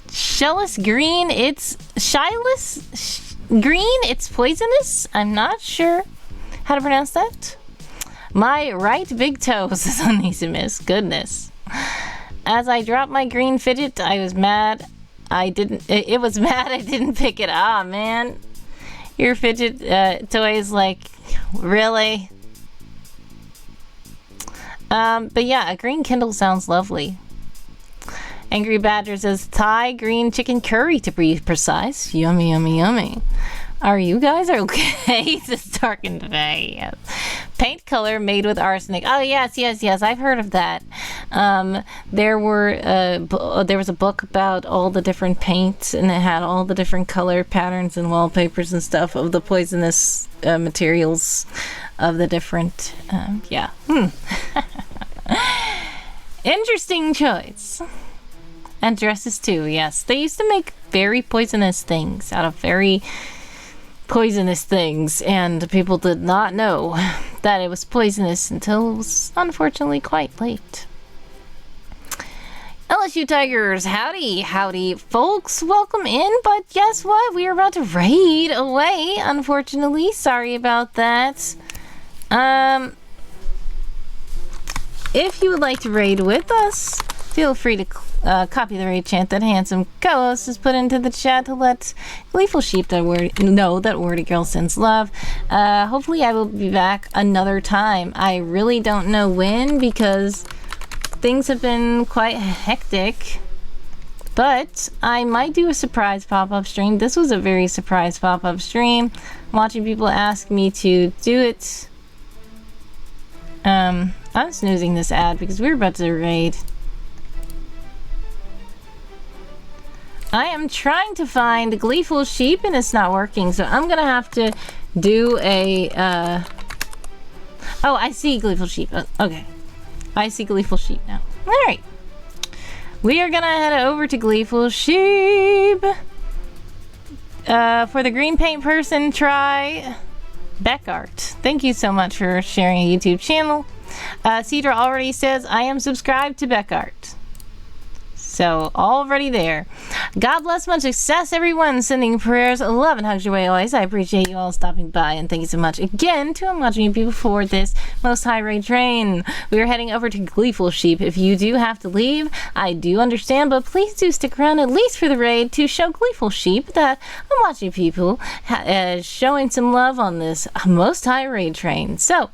[SPEAKER 1] Shellless green, it's shyless green, it's poisonous? I'm not sure how to pronounce that. My right big toe, says Onesimus. Goodness. As I dropped my green fidget, I was mad. It was mad I didn't pick it. Ah, man. Your fidget toy is like, really? But yeah, a green Kindle sounds lovely. Angry Badger says Thai green chicken curry to be precise. Yummy, yummy, yummy. Are you guys okay? Says Darkened Bay. Yes. Paint color made with arsenic. Oh yes, yes, yes. I've heard of that. There was a book about all the different paints, and it had all the different color patterns and wallpapers and stuff of the poisonous materials of the different. Yeah. Interesting choice. And dresses too. Yes, they used to make very poisonous things out of very poisonous things, and people did not know that it was poisonous until it was unfortunately quite late. LSU Tigers, howdy folks, welcome in. But guess what, we are about to raid away, unfortunately. Sorry about that. If you would like to raid with us, feel free to copy the raid chant that handsome co-host has put into the chat to let Gleeful Sheep know that Wordy Girl sends love. Hopefully I will be back another time. I really don't know when, because things have been quite hectic. But I might do a surprise pop-up stream. This was a very surprise pop-up stream. I'm watching people ask me to do it. I'm snoozing this ad because we're about to raid. I am trying to find Gleeful Sheep and it's not working, so I'm gonna have to do a oh, I see Gleeful Sheep. Okay, I see Gleeful Sheep now. Alright, we are gonna head over to Gleeful Sheep. For the green paint person, try Beckart. Thank you so much for sharing a YouTube channel. Cedra already says I am subscribed to Beckart. So, already there. God bless, much success, everyone. Sending prayers, love, and hugs your way always. I appreciate you all stopping by, and thank you so much again to watching people for this most high raid train. We are heading over to Gleeful Sheep. If you do have to leave, I do understand, but please do stick around at least for the raid to show Gleeful Sheep that I'm watching people showing some love on this most high raid train. So,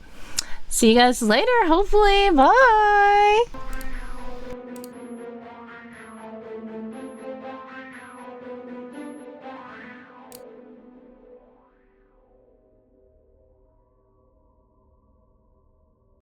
[SPEAKER 1] see you guys later, hopefully. Bye!